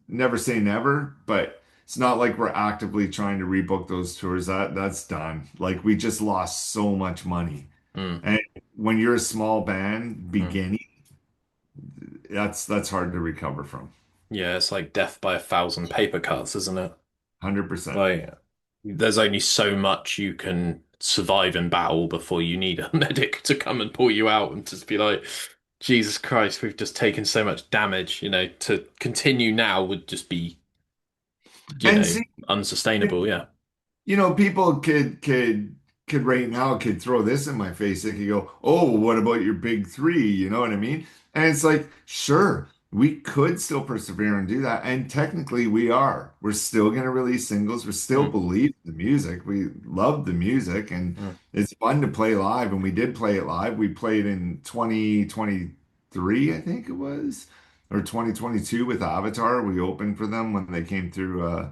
never say never, but it's not like we're actively trying to rebook those tours. That's done. Like we just lost so much money. Mm. And when you're a small band Mm. beginning, that's hard to recover from. Yeah. It's like death by 1,000 paper cuts, isn't it? 100%. Like, there's only so much you can survive in battle before you need a medic to come and pull you out and just be like, Jesus Christ, we've just taken so much damage. To continue now would just be, And see, unsustainable. Yeah. people could right now could throw this in my face. They could go, "Oh, well, what about your big three?" You know what I mean? And it's like, sure, we could still persevere and do that. And technically, we are. We're still going to release singles. We still Mm, believe in the music. We love the music, and mm, it's fun to play live. And we did play it live. We played in 2023, I think it was, or 2022 with Avatar. We opened for them when they came through.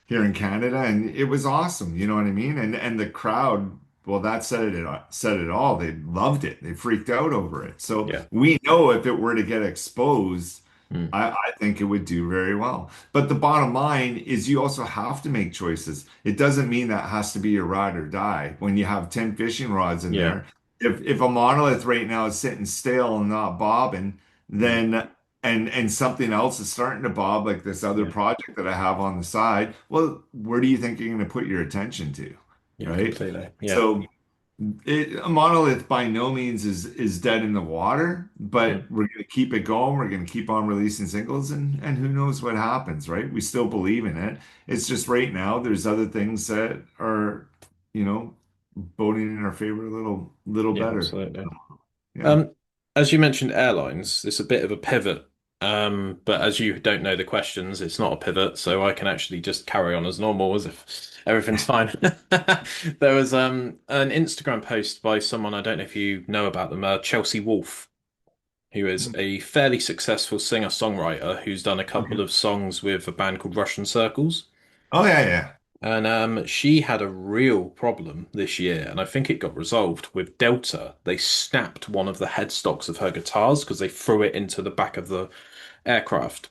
Here in Canada, and it was awesome. You know what I mean? And the crowd, well, that said it all. They loved it. They freaked out over it. So yeah. we know if it were to get exposed, Mm, I think it would do very well. But the bottom line is you also have to make choices. It doesn't mean that has to be your ride or die. When you have 10 fishing rods in yeah. there, if a monolith right now is sitting still and not bobbing, Mm, then and something else is starting to bob, like this other yeah. project that I have on the side, well, where do you think you're going to put your attention to? Yeah. Right? Completely. Yeah. So a monolith by no means is dead in the water, but Mm, we're going to keep it going. We're going to keep on releasing singles, and who knows what happens, right? We still believe in it. It's just right now there's other things that are, you know, boding in our favor a little yeah. better. Absolutely. Yeah. Um, as you mentioned, airlines, it's a bit of a pivot. But as you don't know the questions, it's not a pivot, so I can actually just carry on as normal as if everything's fine. There was an Instagram post by someone, I don't know if you know about them, Chelsea Wolfe, who is a fairly successful singer-songwriter who's done a couple Okay. of songs with a band called Russian Circles. Oh yeah, yeah. And she had a real problem this year, and I think it got resolved with Delta. They snapped one of the headstocks of her guitars because they threw it into the back of the aircraft.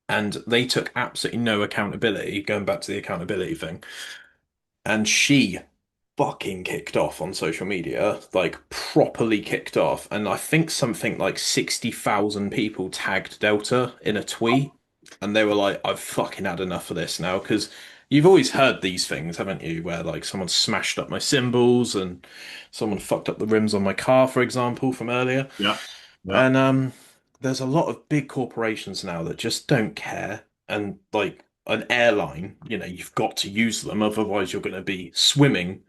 And they took absolutely no accountability, going back to the accountability thing. And she fucking kicked off on social media, like properly kicked off. And I think something like 60,000 people tagged Delta in a tweet. And they were like, I've fucking had enough of this now. Because you've always heard these things, haven't you? Where like someone smashed up my cymbals and someone fucked up the rims on my car, for example, from earlier. Yeah. Yeah. And there's a lot of big corporations now that just don't care. And like an airline, you've got to use them, otherwise you're going to be swimming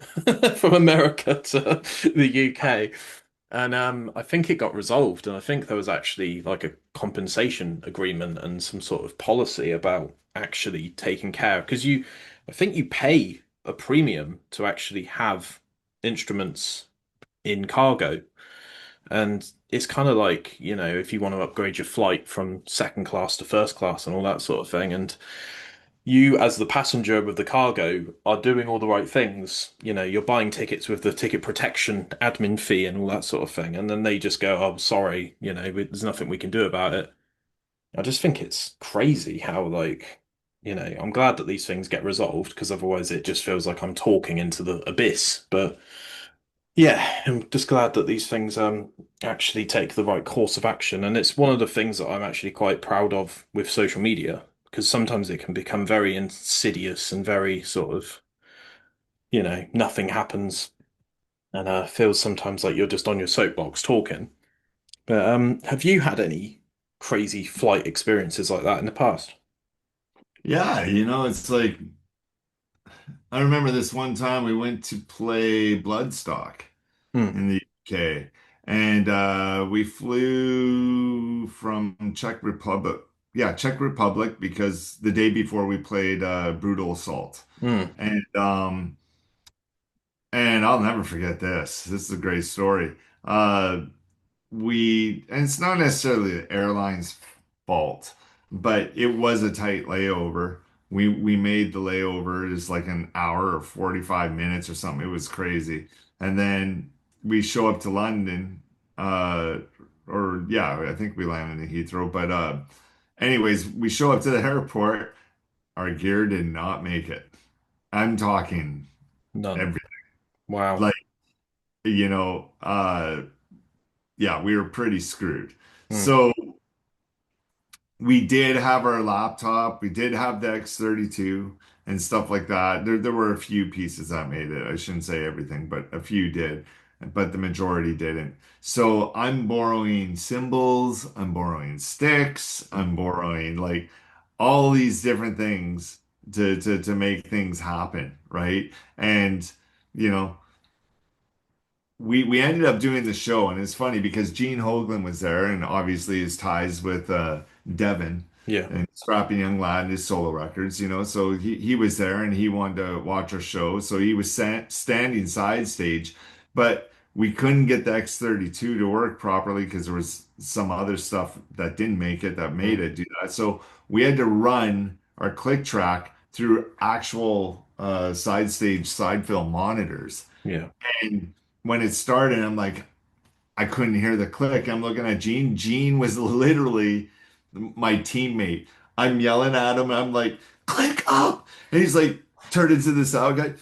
from America to the UK. And I think it got resolved, and I think there was actually like a compensation agreement and some sort of policy about actually taking care because I think you pay a premium to actually have instruments in cargo. And it's kind of like, if you want to upgrade your flight from second class to first class and all that sort of thing. And you, as the passenger with the cargo, are doing all the right things. You're buying tickets with the ticket protection admin fee and all that sort of thing. And then they just go, oh, sorry, there's nothing we can do about it. I just think it's crazy how, like, I'm glad that these things get resolved because otherwise it just feels like I'm talking into the abyss. But yeah, I'm just glad that these things actually take the right course of action. And it's one of the things that I'm actually quite proud of with social media, because sometimes it can become very insidious and very sort of, nothing happens and feels sometimes like you're just on your soapbox talking. But have you had any crazy flight experiences like that in the past? Yeah, it's like I remember this one time we went to play Bloodstock Hmm. in the UK, and we flew from Czech Republic. Yeah, Czech Republic because the day before we played Brutal Assault. Hmm. And and I'll never forget this. This is a great story. Uh and it's not necessarily the airline's fault, but it was a tight layover. We made the layover just like an hour or 45 minutes or something. It was crazy. And then we show up to London, uh, or yeah, I think we landed in Heathrow. But anyways, we show up to the airport. Our gear did not make it. I'm talking None. every Wow. like, you know, yeah, we were pretty screwed. Hmm. So we did have our laptop, we did have the X32, and stuff like that. There were a few pieces that made it. I shouldn't say everything, but a few did, but the majority didn't. So I'm borrowing cymbals, I'm borrowing sticks, I'm borrowing like all these different things to make things happen, right? And you know, we ended up doing the show, and it's funny because Gene Hoglan was there, and obviously his ties with Devin Yeah. and Scrappy Young Lad and his solo records, so he was there and he wanted to watch our show, so he was standing side stage, but we couldn't get the X32 to work properly because there was some other stuff that didn't make it that made Mm. it do that. So we had to run our click track through actual side stage side fill monitors. Yeah. And when it started, I'm like, I couldn't hear the click. I'm looking at Gene. Gene was literally my teammate. I'm yelling at him. I'm like, click up. And he's like, turned into the sound guy,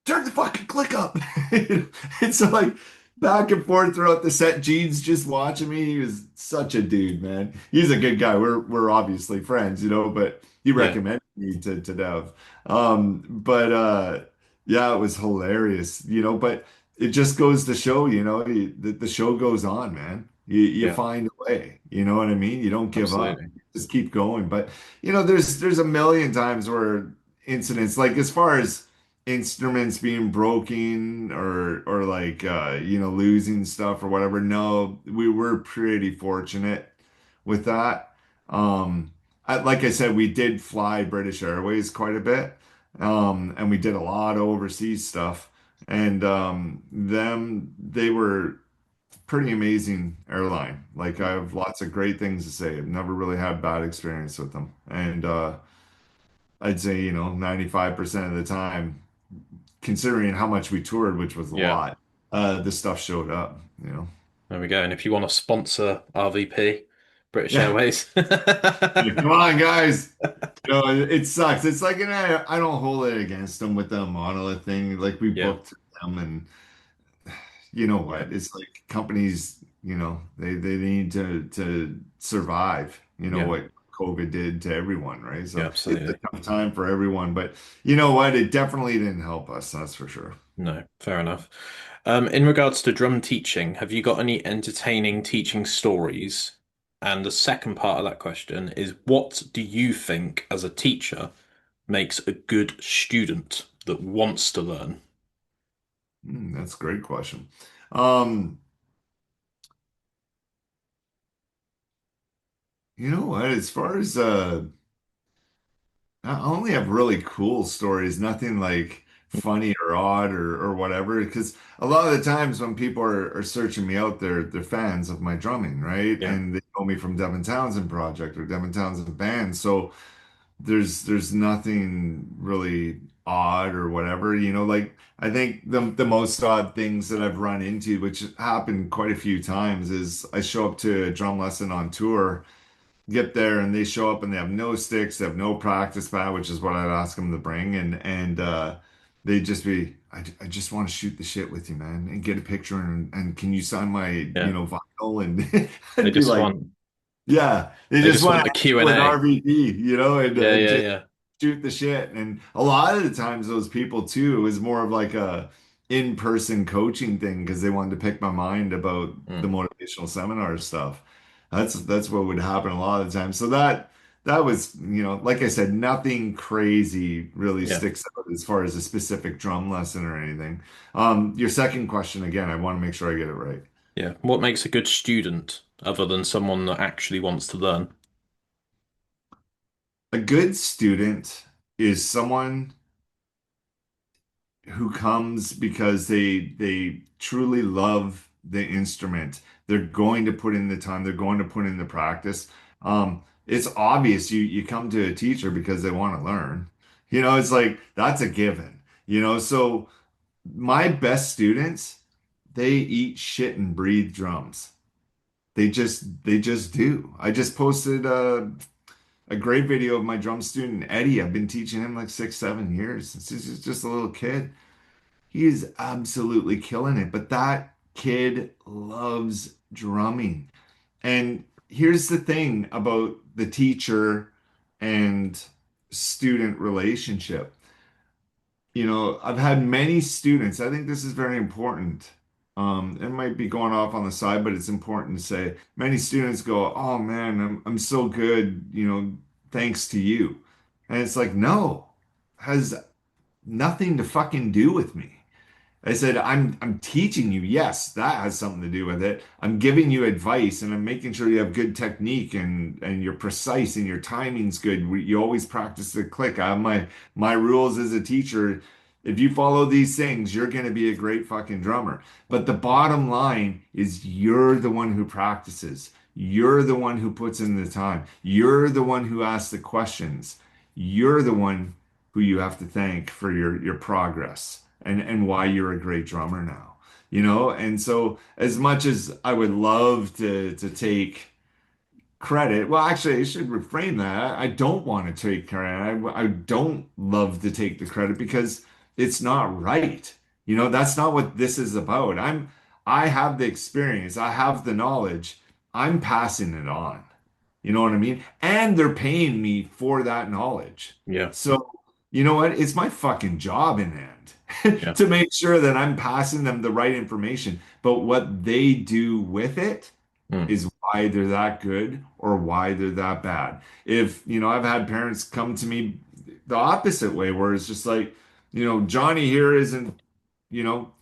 turn the fucking click up. And so like back and forth throughout the set, Gene's just watching me. He was such a dude, man. He's a good guy. We're obviously friends, but he Yeah. recommended me to Dev. But yeah, it was hilarious, but it just goes to show, the show goes on, man. You Yeah. find a way, you know what I mean? You don't give up. Absolutely. Just keep going. But there's a million times where incidents, like as far as instruments being broken or like losing stuff or whatever. No, we were pretty fortunate with that. Like I said, we did fly British Airways quite a bit. And we did a lot of overseas stuff. And they were pretty amazing airline. Like I have lots of great things to say. I've never really had bad experience with them. And I'd say, 95% of the time, considering how much we toured, which was a Yeah. lot, the stuff showed up. There we go. And if you want to sponsor RVP, British Yeah. Airways. Yeah, come on, guys. It sucks. It's like, and I don't hold it against them with the monolith thing. Like we Yeah. booked them, and you know Yeah. what? It's like companies, they need to survive. You know Yeah. what COVID did to everyone, right? Yeah. So it's a Absolutely. tough time for everyone, but you know what? It definitely didn't help us, that's for sure. No, fair enough. In regards to drum teaching, have you got any entertaining teaching stories? And the second part of that question is, what do you think as a teacher makes a good student that wants to learn? That's a great question. Um, you know what? As far as I only have really cool stories, nothing like funny or odd or whatever. Because a lot of the times when people are searching me out, they're fans of my drumming, right? Yeah. And they know me from Devin Townsend Project or Devin Townsend Band. So there's nothing really odd or whatever. Like I think the most odd things that I've run into, which happened quite a few times, is I show up to a drum lesson on tour, get there, and they show up and they have no sticks, they have no practice pad, which is what I'd ask them to bring, and they'd just be, I just want to shoot the shit with you, man, and get a picture, and can you sign my, Yeah. vinyl, and They I'd be just like, want yeah, they they just just want want to the hang with Q&A. RVD, and Yeah, yeah, just yeah. shoot the shit. And a lot of the times, those people too, it was more of like a in-person coaching thing because they wanted to pick my mind about the Mm, motivational seminar stuff. That's what would happen a lot of the time. So that was, like I said, nothing crazy really yeah. sticks out as far as a specific drum lesson or anything. Your second question again, I want to make sure I get it right. Yeah. What makes a good student other than someone that actually wants to learn? A good student is someone who comes because they truly love the instrument. They're going to put in the time, they're going to put in the practice. It's obvious you come to a teacher because they want to learn. It's like that's a given. So my best students, they eat shit and breathe drums. They just do. I just posted a great video of my drum student Eddie. I've been teaching him like 6, 7 years. He's just a little kid. He is absolutely killing it. But that kid loves drumming. And here's the thing about the teacher and student relationship. I've had many students. I think this is very important. It might be going off on the side, but it's important to say many students go, "Oh man, I'm so good, thanks to you." And it's like, no, has nothing to fucking do with me. I said, I'm teaching you. Yes, that has something to do with it. I'm giving you advice and I'm making sure you have good technique and you're precise and your timing's good. You always practice the click. I have my rules as a teacher. If you follow these things, you're going to be a great fucking drummer. But the bottom line is you're the one who practices. You're the one who puts in the time. You're the one who asks the questions. You're the one who you have to thank for your progress and why you're a great drummer now. And so as much as I would love to take credit, well, actually, I should reframe that. I don't want to take credit. I don't love to take the credit because it's not right. That's not what this is about. I have the experience, I have the knowledge, I'm passing it on. You know what I mean? And they're paying me for that knowledge. Yeah, So, you know what? It's my fucking job in the end yeah, to make sure that I'm passing them the right information. But what they do with it mm, is why they're that good or why they're that bad. If, I've had parents come to me the opposite way where it's just like, Johnny here isn't,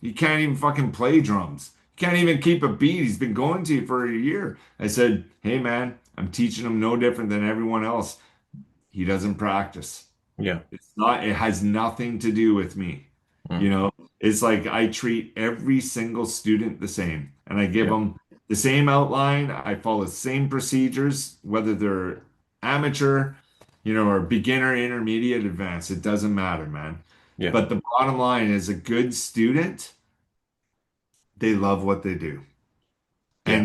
he can't even fucking play drums. He can't even keep a beat. He's been going to you for a year. I said, hey man, I'm teaching him no different than everyone else. He doesn't practice. yeah, It has nothing to do with me. You mm, know, it's like I treat every single student the same and I give yeah, them the same outline. I follow the same procedures, whether they're amateur, or beginner, intermediate, advanced. It doesn't matter, man. yeah, But the bottom line is a good student, they love what they do. yeah,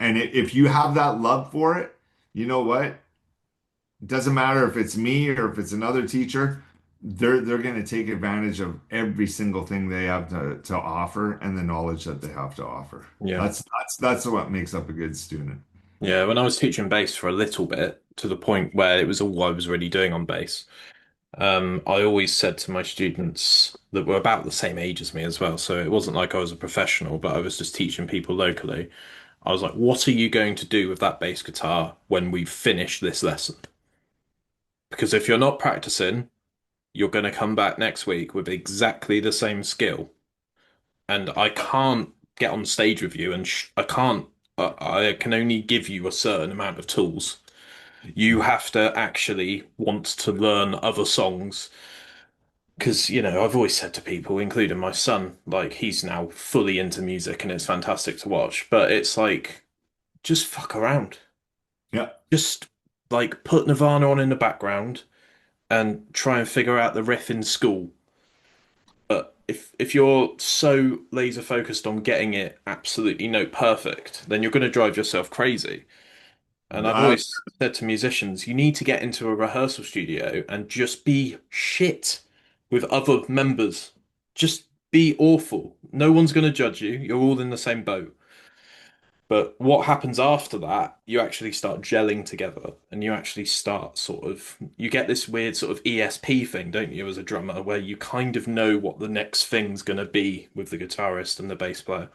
And if you have that love for it, you know what? It doesn't matter if it's me or if it's another teacher, they're going to take advantage of every single thing they have to offer and the knowledge that they have to offer. yeah. That's what makes up a good student. Yeah, when I was teaching bass for a little bit, to the point where it was all I was really doing on bass, I always said to my students that were about the same age as me as well. So it wasn't like I was a professional, but I was just teaching people locally. I was like, what are you going to do with that bass guitar when we finish this lesson? Because if you're not practicing, you're going to come back next week with exactly the same skill. And I can't get on stage with you and I can't, I can only give you a certain amount of tools. You have to actually want to learn other songs. Because, I've always said to people, including my son, like he's now fully into music and it's fantastic to watch, but it's like, just fuck around. Yeah. Just like put Nirvana on in the background and try and figure out the riff in school. But if you're so laser focused on getting it absolutely note perfect, then you're going to drive yourself crazy. And I've That, always said to musicians, you need to get into a rehearsal studio and just be shit with other members. Just be awful. No one's going to judge you. You're all in the same boat. But what happens after that, you actually start gelling together and you actually start you get this weird sort of ESP thing, don't you, as a drummer, where you kind of know what the next thing's going to be with the guitarist and the bass player.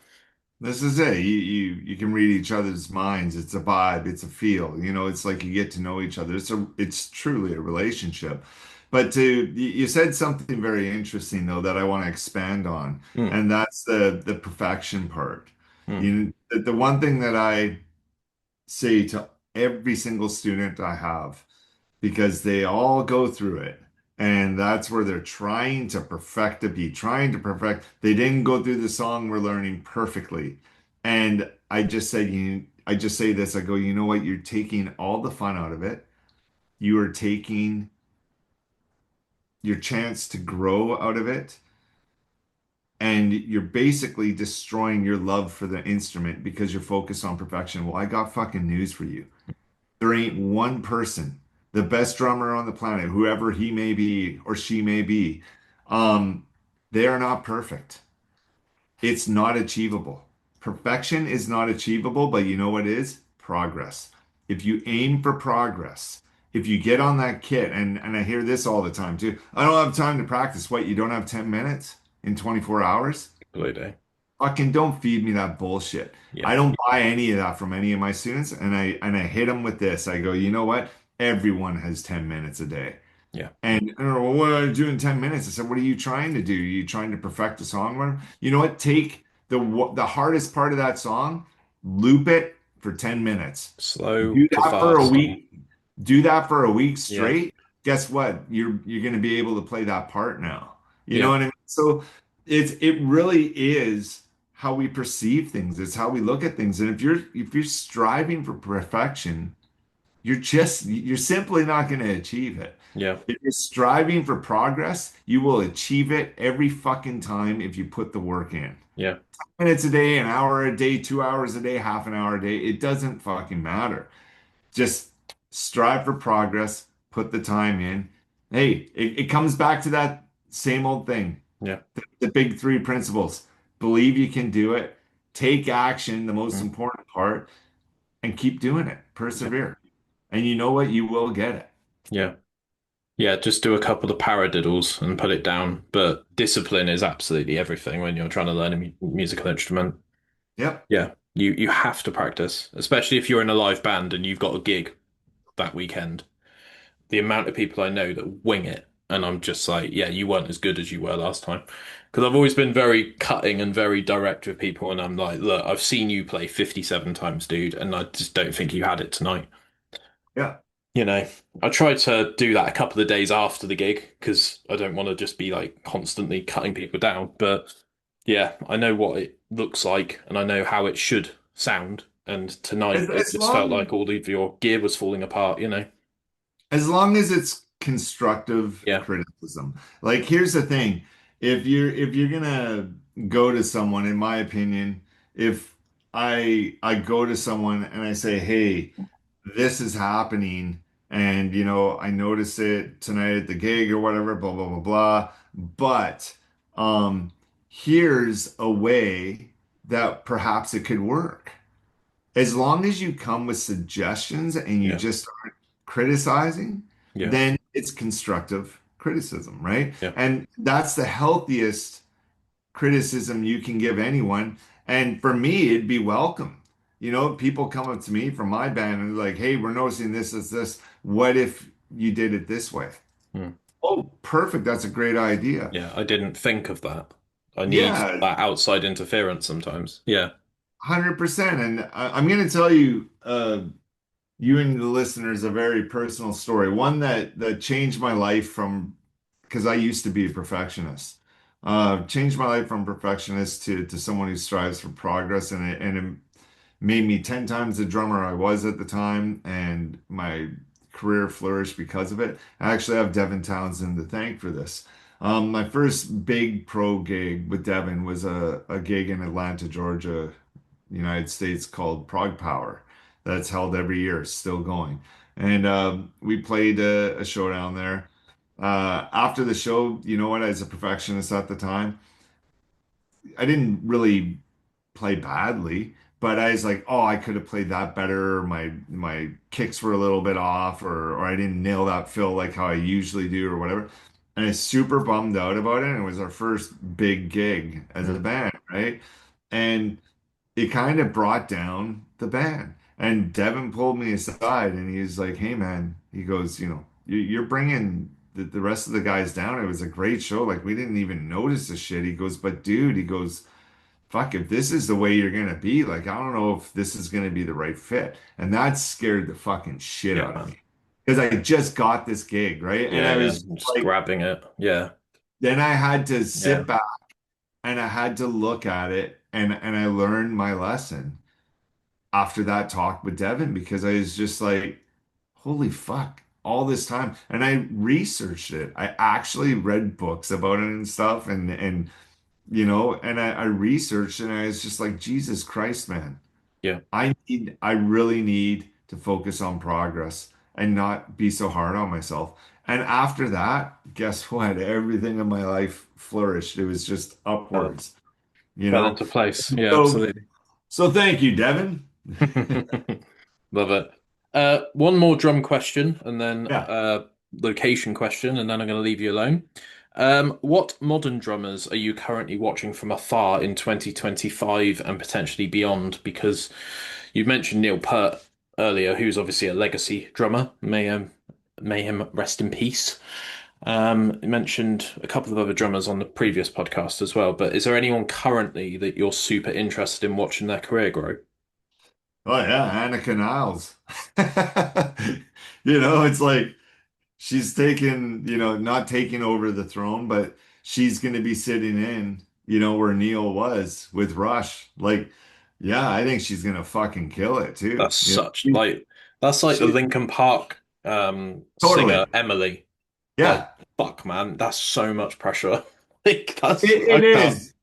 this is it. You can read each other's minds. It's a vibe. It's a feel. It's like you get to know each other. It's truly a relationship. But you said something very interesting though that I want to expand on, Mm, and that's the perfection part. mm, The one thing that I say to every single student I have, because they all go through it. And that's where they're trying to perfect the beat, trying to perfect. They didn't go through the song we're learning perfectly. And I just say this, I go, you know what? You're taking all the fun out of it. You are taking your chance to grow out of it. And you're basically destroying your love for the instrument because you're focused on perfection. Well, I got fucking news for you. There ain't one person, the best drummer on the planet, whoever he may be or she may be, um, they are not perfect. It's not achievable. Perfection is not achievable, but you know what is? Progress. If you aim for progress if you get on that kit, and I hear this all the time too. I don't have time to practice. What, you don't have 10 minutes in 24 hours? Completely. Fucking don't feed me that bullshit. Yeah. I don't buy any of that from any of my students, and I hit them with this. I go, you know what? Everyone has 10 minutes a day. Yeah. And well, what do I do in 10 minutes? I said, what are you trying to do? Are you trying to perfect a song? You know what? Take the hardest part of that song, loop it for 10 minutes. Slow Do to that for a fast. week. Do that for a week Yeah. straight. Guess what? You're going to be able to play that part now. You know Yeah. what I mean? So it really is how we perceive things. It's how we look at things. And if you're striving for perfection, you're simply not going to achieve it. Yeah. If you're striving for progress, you will achieve it every fucking time if you put the work in. Yeah. Minutes a day, an hour a day, 2 hours a day, half an hour a day, it doesn't fucking matter. Just strive for progress, put the time in. Hey, it comes back to that same old thing. Yeah. The big three principles. Believe you can do it, take action, the most Mm. important part, and keep doing it. Yeah. Persevere. And you know what? You will get it. Yeah. Yeah, just do a couple of paradiddles and put it down. But discipline is absolutely everything when you're trying to learn a musical instrument. Yep. Yeah, you have to practice, especially if you're in a live band and you've got a gig that weekend. The amount of people I know that wing it, and I'm just like, yeah, you weren't as good as you were last time. Because I've always been very cutting and very direct with people, and I'm like, look, I've seen you play 57 times, dude, and I just don't think you had it tonight. Yeah. You know, I try to do that a couple of days after the gig because I don't want to just be like constantly cutting people down. But yeah, I know what it looks like and I know how it should sound. And tonight As, it as just felt long like all of your gear was falling apart, you know? as long as it's constructive Yeah, criticism. Like here's the thing. If you're gonna go to someone, in my opinion, if I go to someone and I say, hey, this is happening, and I notice it tonight at the gig or whatever, blah blah blah blah. But um here's a way that perhaps it could work. As long as you come with suggestions and you yeah, just aren't criticizing, yeah, then it's constructive criticism, right? yeah, And that's the healthiest criticism you can give anyone. And for me, it'd be welcome. People come up to me from my band and they're like, hey, we're noticing this. What if you did it this way? hmm. Oh, perfect. That's a great idea. Yeah. I didn't think of that. I need Yeah, that outside interference sometimes. Yeah, 100%. And I'm going to tell you, you and the listeners a very personal story, one that changed my life from because I used to be a perfectionist. Changed my life from perfectionist to someone who strives for progress, and it made me 10 times the drummer I was at the time, and my career flourished because of it. I actually have Devin Townsend to thank for this. My first big pro gig with Devin was a gig in Atlanta, Georgia, United States, called Prog Power. That's held every year, still going. And we played a show down there. After the show, you know what? As a perfectionist at the time, I didn't really play badly, but I was like, oh, I could have played that better. My kicks were a little bit off, or I didn't nail that fill like how I usually do, or whatever. And I was super bummed out about it. And it was our first big gig as a mm, band, right? And it kind of brought down the band. And Devin pulled me aside and he's like, hey, man, he goes, you're bringing the rest of the guys down. It was a great show. Like, we didn't even notice the shit. He goes, but dude, he goes, fuck, if this is the way you're going to be, like, I don't know if this is going to be the right fit. And that scared the fucking shit yeah, out of man. me because I just got this gig, right? And Yeah, I yeah. was Just like, grabbing it. Yeah, then I had to yeah, sit back and I had to look at it, and I learned my lesson after that talk with Devin because I was just like, holy fuck, all this time. And I researched it. I actually read books about it and stuff, and I researched and I was just like, Jesus Christ, man. yeah, I really need to focus on progress and not be so hard on myself. And after that, guess what? Everything in my life flourished. It was just fell, upwards, you fell know? into place. Yeah, So, absolutely. so thank you, Devin. Love it. One more drum question, and then Yeah. location question, and then I'm going to leave you alone. What modern drummers are you currently watching from afar in 2025 and potentially beyond? Because you mentioned Neil Peart earlier, who's obviously a legacy drummer. May him rest in peace. You mentioned a couple of other drummers on the previous podcast as well, but is there anyone currently that you're super interested in watching their career grow? Oh yeah, Anna Canals. It's like she's taken, not taking over the throne, but she's going to be sitting in, where Neil was with Rush. Like, yeah, I think she's going to fucking kill it too. That's such She, like that's like the she Linkin Park totally. singer Emily. Like, Yeah, fuck man, that's so much pressure. Like that's I it can't. is.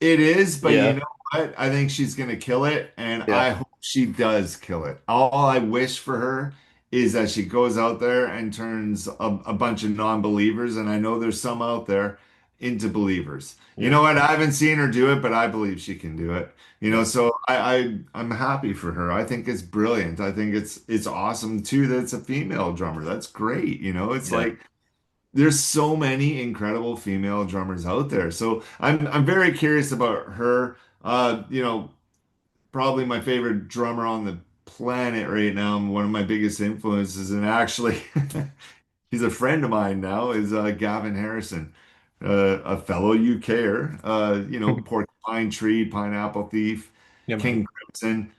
It is, but you Yeah, know what? I think she's going to kill it, and yeah, I hope she does kill it. All I wish for her is that she goes out there and turns a bunch of non-believers, and I know there's some out there, into believers. You yeah, know what? I haven't seen her do it, but I believe she can do it. yeah, So I'm happy for her. I think it's brilliant. I think it's awesome too that it's a female drummer. That's great. It's yeah, like there's so many incredible female drummers out there. So I'm very curious about her. Probably my favorite drummer on the planet right now, and one of my biggest influences, and actually he's a friend of mine now, is Gavin Harrison, a fellow UKer, Porcupine Tree, Pineapple Thief, yeah, man. King Crimson.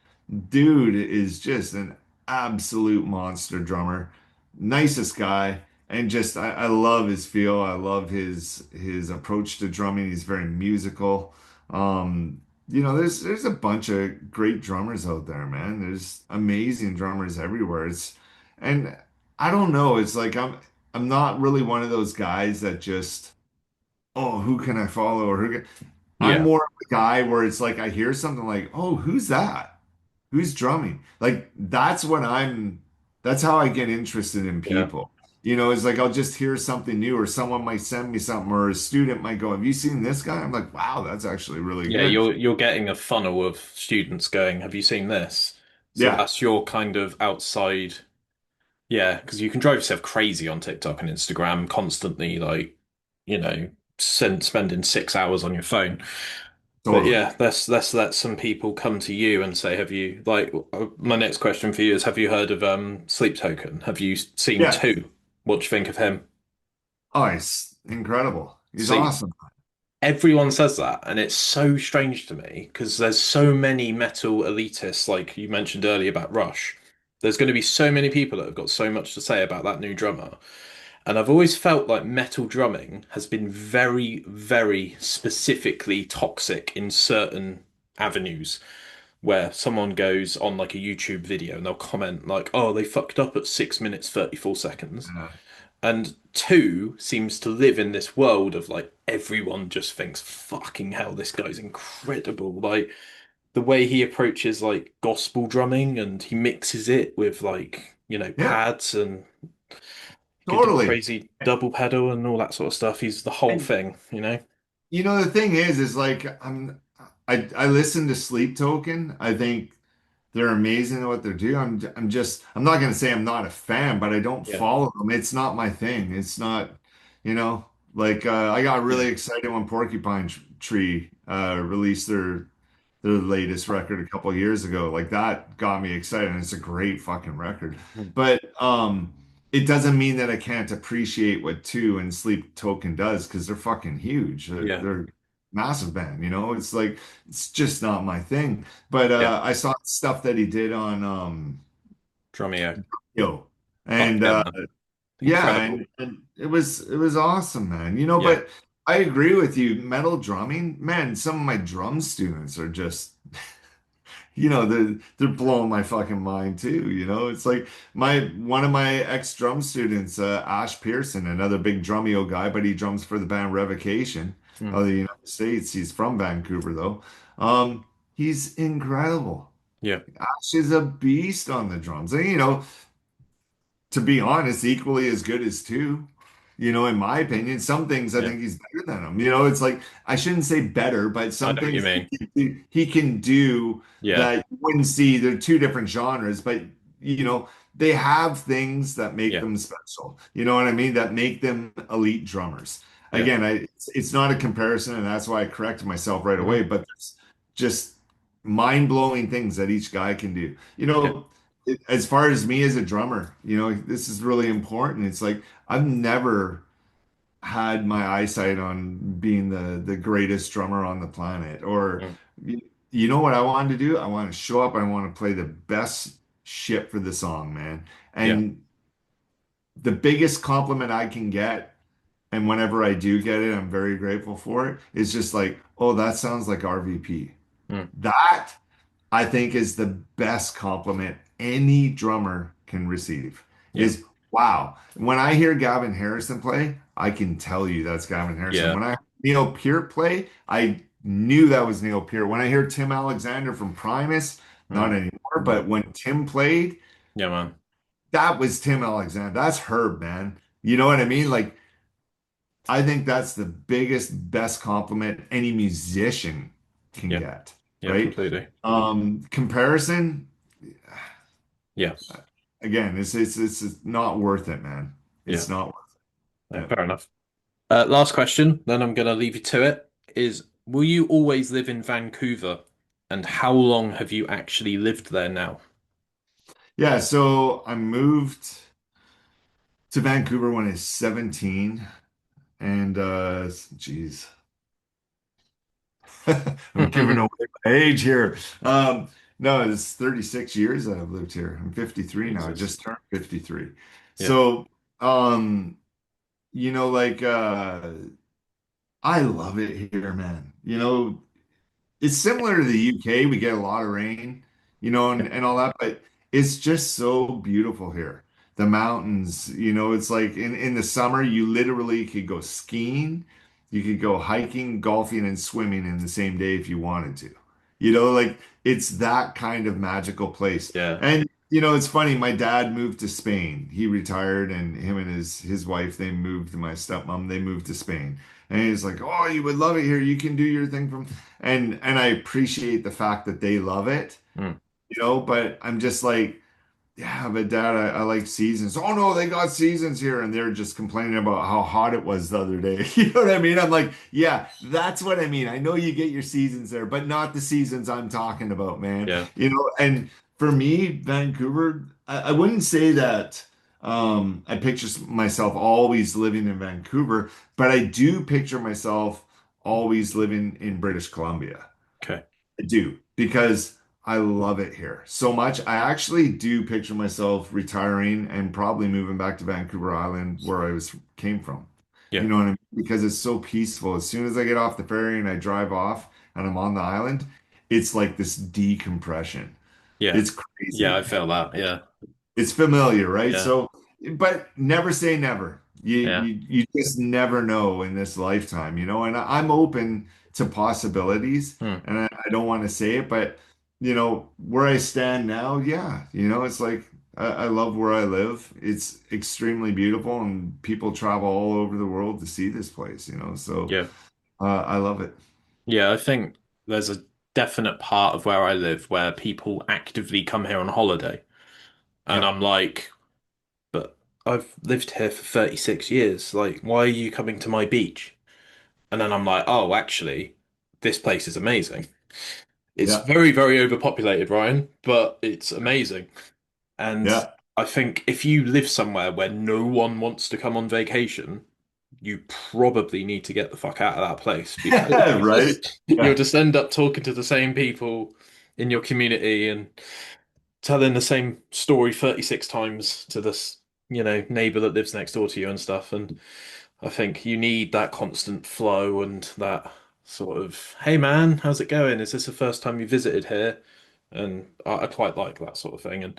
Dude is just an absolute monster drummer. Nicest guy. And just I love his feel. I love his approach to drumming. He's very musical. There's a bunch of great drummers out there, man. There's amazing drummers everywhere. And I don't know. It's like I'm not really one of those guys that just, oh, who can I follow or I'm Yeah, more of a guy where it's like I hear something like, oh, who's that? Who's drumming? Like that's how I get interested in yeah, people. It's like I'll just hear something new or someone might send me something or a student might go, have you seen this guy? I'm like, wow, that's actually really yeah. good. You're getting a funnel of students going, have you seen this? So Yeah, that's your kind of outside. Yeah, because you can drive yourself crazy on TikTok and Instagram constantly, like, spending 6 hours on your phone. But totally. yeah, let's let some people come to you and say, have you like my next question for you is, have you heard of Sleep Token? Have you seen Yeah. two? What do you think of him? Oh, he's incredible. He's See, awesome. everyone says that, and it's so strange to me because there's so many metal elitists, like you mentioned earlier about Rush. There's going to be so many people that have got so much to say about that new drummer. And I've always felt like metal drumming has been very, very specifically toxic in certain avenues, where someone goes on like a YouTube video and they'll comment like, "Oh, they fucked up at 6 minutes 34 seconds." Yeah. And two seems to live in this world of like everyone just thinks, "Fucking hell, this guy's incredible." Like the way he approaches like gospel drumming and he mixes it with like, Yeah, pads, and he can do totally. crazy double pedal and all that sort of stuff. He's the whole And thing. the thing is like I listen to Sleep Token. I think they're amazing at what they're doing. I'm not going to say I'm not a fan, but I don't Yeah. follow them. It's not my thing. It's not, like I got Yeah. really excited when Tree released their latest record a couple years ago. Like that got me excited, and it's a great fucking record. Mhm. But it doesn't mean that I can't appreciate what Two and Sleep Token does because they're fucking huge. Yeah. They're massive band, It's like it's just not my thing. But Yeah. I saw stuff that he did on Drumeo. Yo, Fuck and yeah, man. yeah, Incredible. and it was awesome, man. Yeah. But I agree with you. Metal drumming, man, some of my drum students are just they're blowing my fucking mind too. It's like my one of my ex drum students, Ash Pearson, another big drumeo guy, but he drums for the band Revocation Mm. of the United States. He's from Vancouver though. He's incredible. Yeah. Ash is a beast on the drums. And to be honest, equally as good as two. In my opinion, some things I Yeah. think he's better than him. It's like I shouldn't say better, but I some know what you things mean. he can do Yeah. that you wouldn't see. They're two different genres, but they have things that make Yeah. them special. You know what I mean? That make them elite drummers. Yeah. Again, it's not a comparison, and that's why I corrected myself right Hmm. away. But there's just mind-blowing things that each guy can do. Yeah. As far as me as a drummer, this is really important. It's like I've never had my eyesight on being the greatest drummer on the planet. Or Mm. you know what I wanted to do? I want to show up, I want to play the best shit for the song, man. Yeah. And the biggest compliment I can get, and whenever I do get it, I'm very grateful for it, is just like, oh, that sounds like RVP. Mm. That I think is the best compliment any drummer can receive Yeah. is wow. When I hear Gavin Harrison play, I can tell you that's Gavin Harrison. Yeah. When I heard Neil Peart play, I knew that was Neil Peart. When I hear Tim Alexander from Primus, not Mm. anymore, but when Tim played, Yeah, man. that was Tim Alexander. That's Herb, man. You know what I mean? Like, I think that's the biggest, best compliment any musician can Yeah. get, Yeah, right? completely. Comparison, Yeah. again, it's not worth it, man. Yeah. It's not worth No, it. fair enough. Last question, then I'm gonna leave you to it, is will you always live in Vancouver? And how long have you actually lived there now? Yeah, so I moved to Vancouver when I was 17 and geez, I'm giving away my age here. No, it's 36 years that I've lived here. I'm 53 now. I Jesus. just turned 53. Yeah. So, um, like I love it here, man. It's similar to the UK. We get a lot of rain, Yeah. and all that, but it's just so beautiful here. The mountains, it's like in the summer, you literally could go skiing, you could go hiking, golfing, and swimming in the same day if you wanted to. Like it's that kind of magical place. Yeah. And it's funny, my dad moved to Spain. He retired and him and his wife, they moved, my stepmom, they moved to Spain. And he's like, "Oh, you would love it here. You can do your thing from." And I appreciate the fact that they love it, Mm. but I'm just like, yeah, but Dad, I like seasons. Oh no, they got seasons here, and they're just complaining about how hot it was the other day. You know what I mean? I'm like, yeah, that's what I mean. I know you get your seasons there, but not the seasons I'm talking about, man. Yeah. And for me, Vancouver, I wouldn't say that I picture myself always living in Vancouver, but I do picture myself always living in British Columbia. Okay. I do because I love it here so much. I actually do picture myself retiring and probably moving back to Vancouver Island where I came from. You Yeah. know what I mean? Because it's so peaceful. As soon as I get off the ferry and I drive off and I'm on the island, it's like this decompression. Yeah. It's Yeah, I crazy. feel that. Yeah. It's familiar, right? Yeah. So, but never say never. You Yeah. you you just never know in this lifetime, and I'm open to possibilities, Hmm. and I don't want to say it, but where I stand now, yeah, it's like I love where I live. It's extremely beautiful, and people travel all over the world to see this place, so Yeah. I love it. Yeah, I think there's a definite part of where I live where people actively come here on holiday. And Yep. I'm like, but I've lived here for 36 years. Like, why are you coming to my beach? And then I'm like, oh, actually, this place is amazing. It's Yeah. very, very overpopulated, Ryan, but it's amazing. And Yeah. I think if you live somewhere where no one wants to come on vacation, you probably need to get the fuck out of that place because Right. you'll Yeah. just end up talking to the same people in your community and telling the same story 36 times to this, neighbor that lives next door to you and stuff. And I think you need that constant flow and that sort of, hey man, how's it going? Is this the first time you visited here? And I quite like that sort of thing. And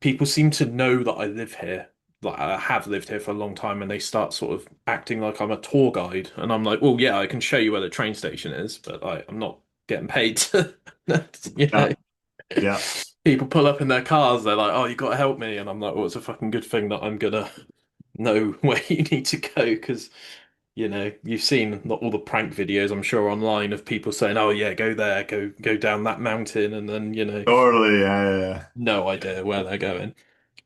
people seem to know that I live here. Like I have lived here for a long time, and they start sort of acting like I'm a tour guide. And I'm like, well, yeah, I can show you where the train station is, but I'm not getting paid to, you know. Yeah. Yeah. People pull up in their cars, they're like, oh, you got to help me. And I'm like, well, it's a fucking good thing that I'm gonna know where you need to go because, you've seen all the prank videos, I'm sure, online of people saying, oh, yeah, go there, go down that mountain. And then, Totally. Yeah. Yeah. no idea where they're going.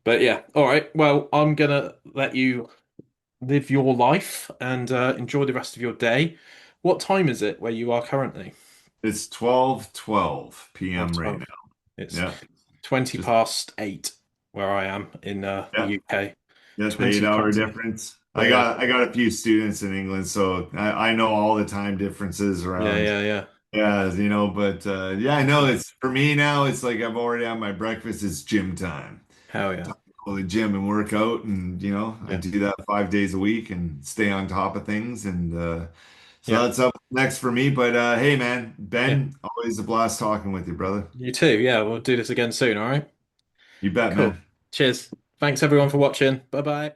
But yeah, all right. Well, I'm gonna let you live your life and enjoy the rest of your day. What time is it where you are currently? It's 12:12 12, p.m. right 12. now. It's Yeah. 20 Just past 8 where I am in the yeah. UK. Yeah, the 20 8 hour past 8. difference. But I yeah, got I got a few students in England, so I know all the time differences yeah, around. yeah, yeah. Yeah, but yeah, I know Yeah. it's for me now, it's like I've already had my breakfast, it's gym time. Hell yeah. Time to go to the gym and work out, and I Yeah. do that 5 days a week and stay on top of things, and so Yeah. that's up next for me. But hey man, Yeah. Ben, always a blast talking with you, brother. You too. Yeah, we'll do this again soon, all right? You bet, Cool. man. Cheers. Thanks everyone for watching. Bye bye.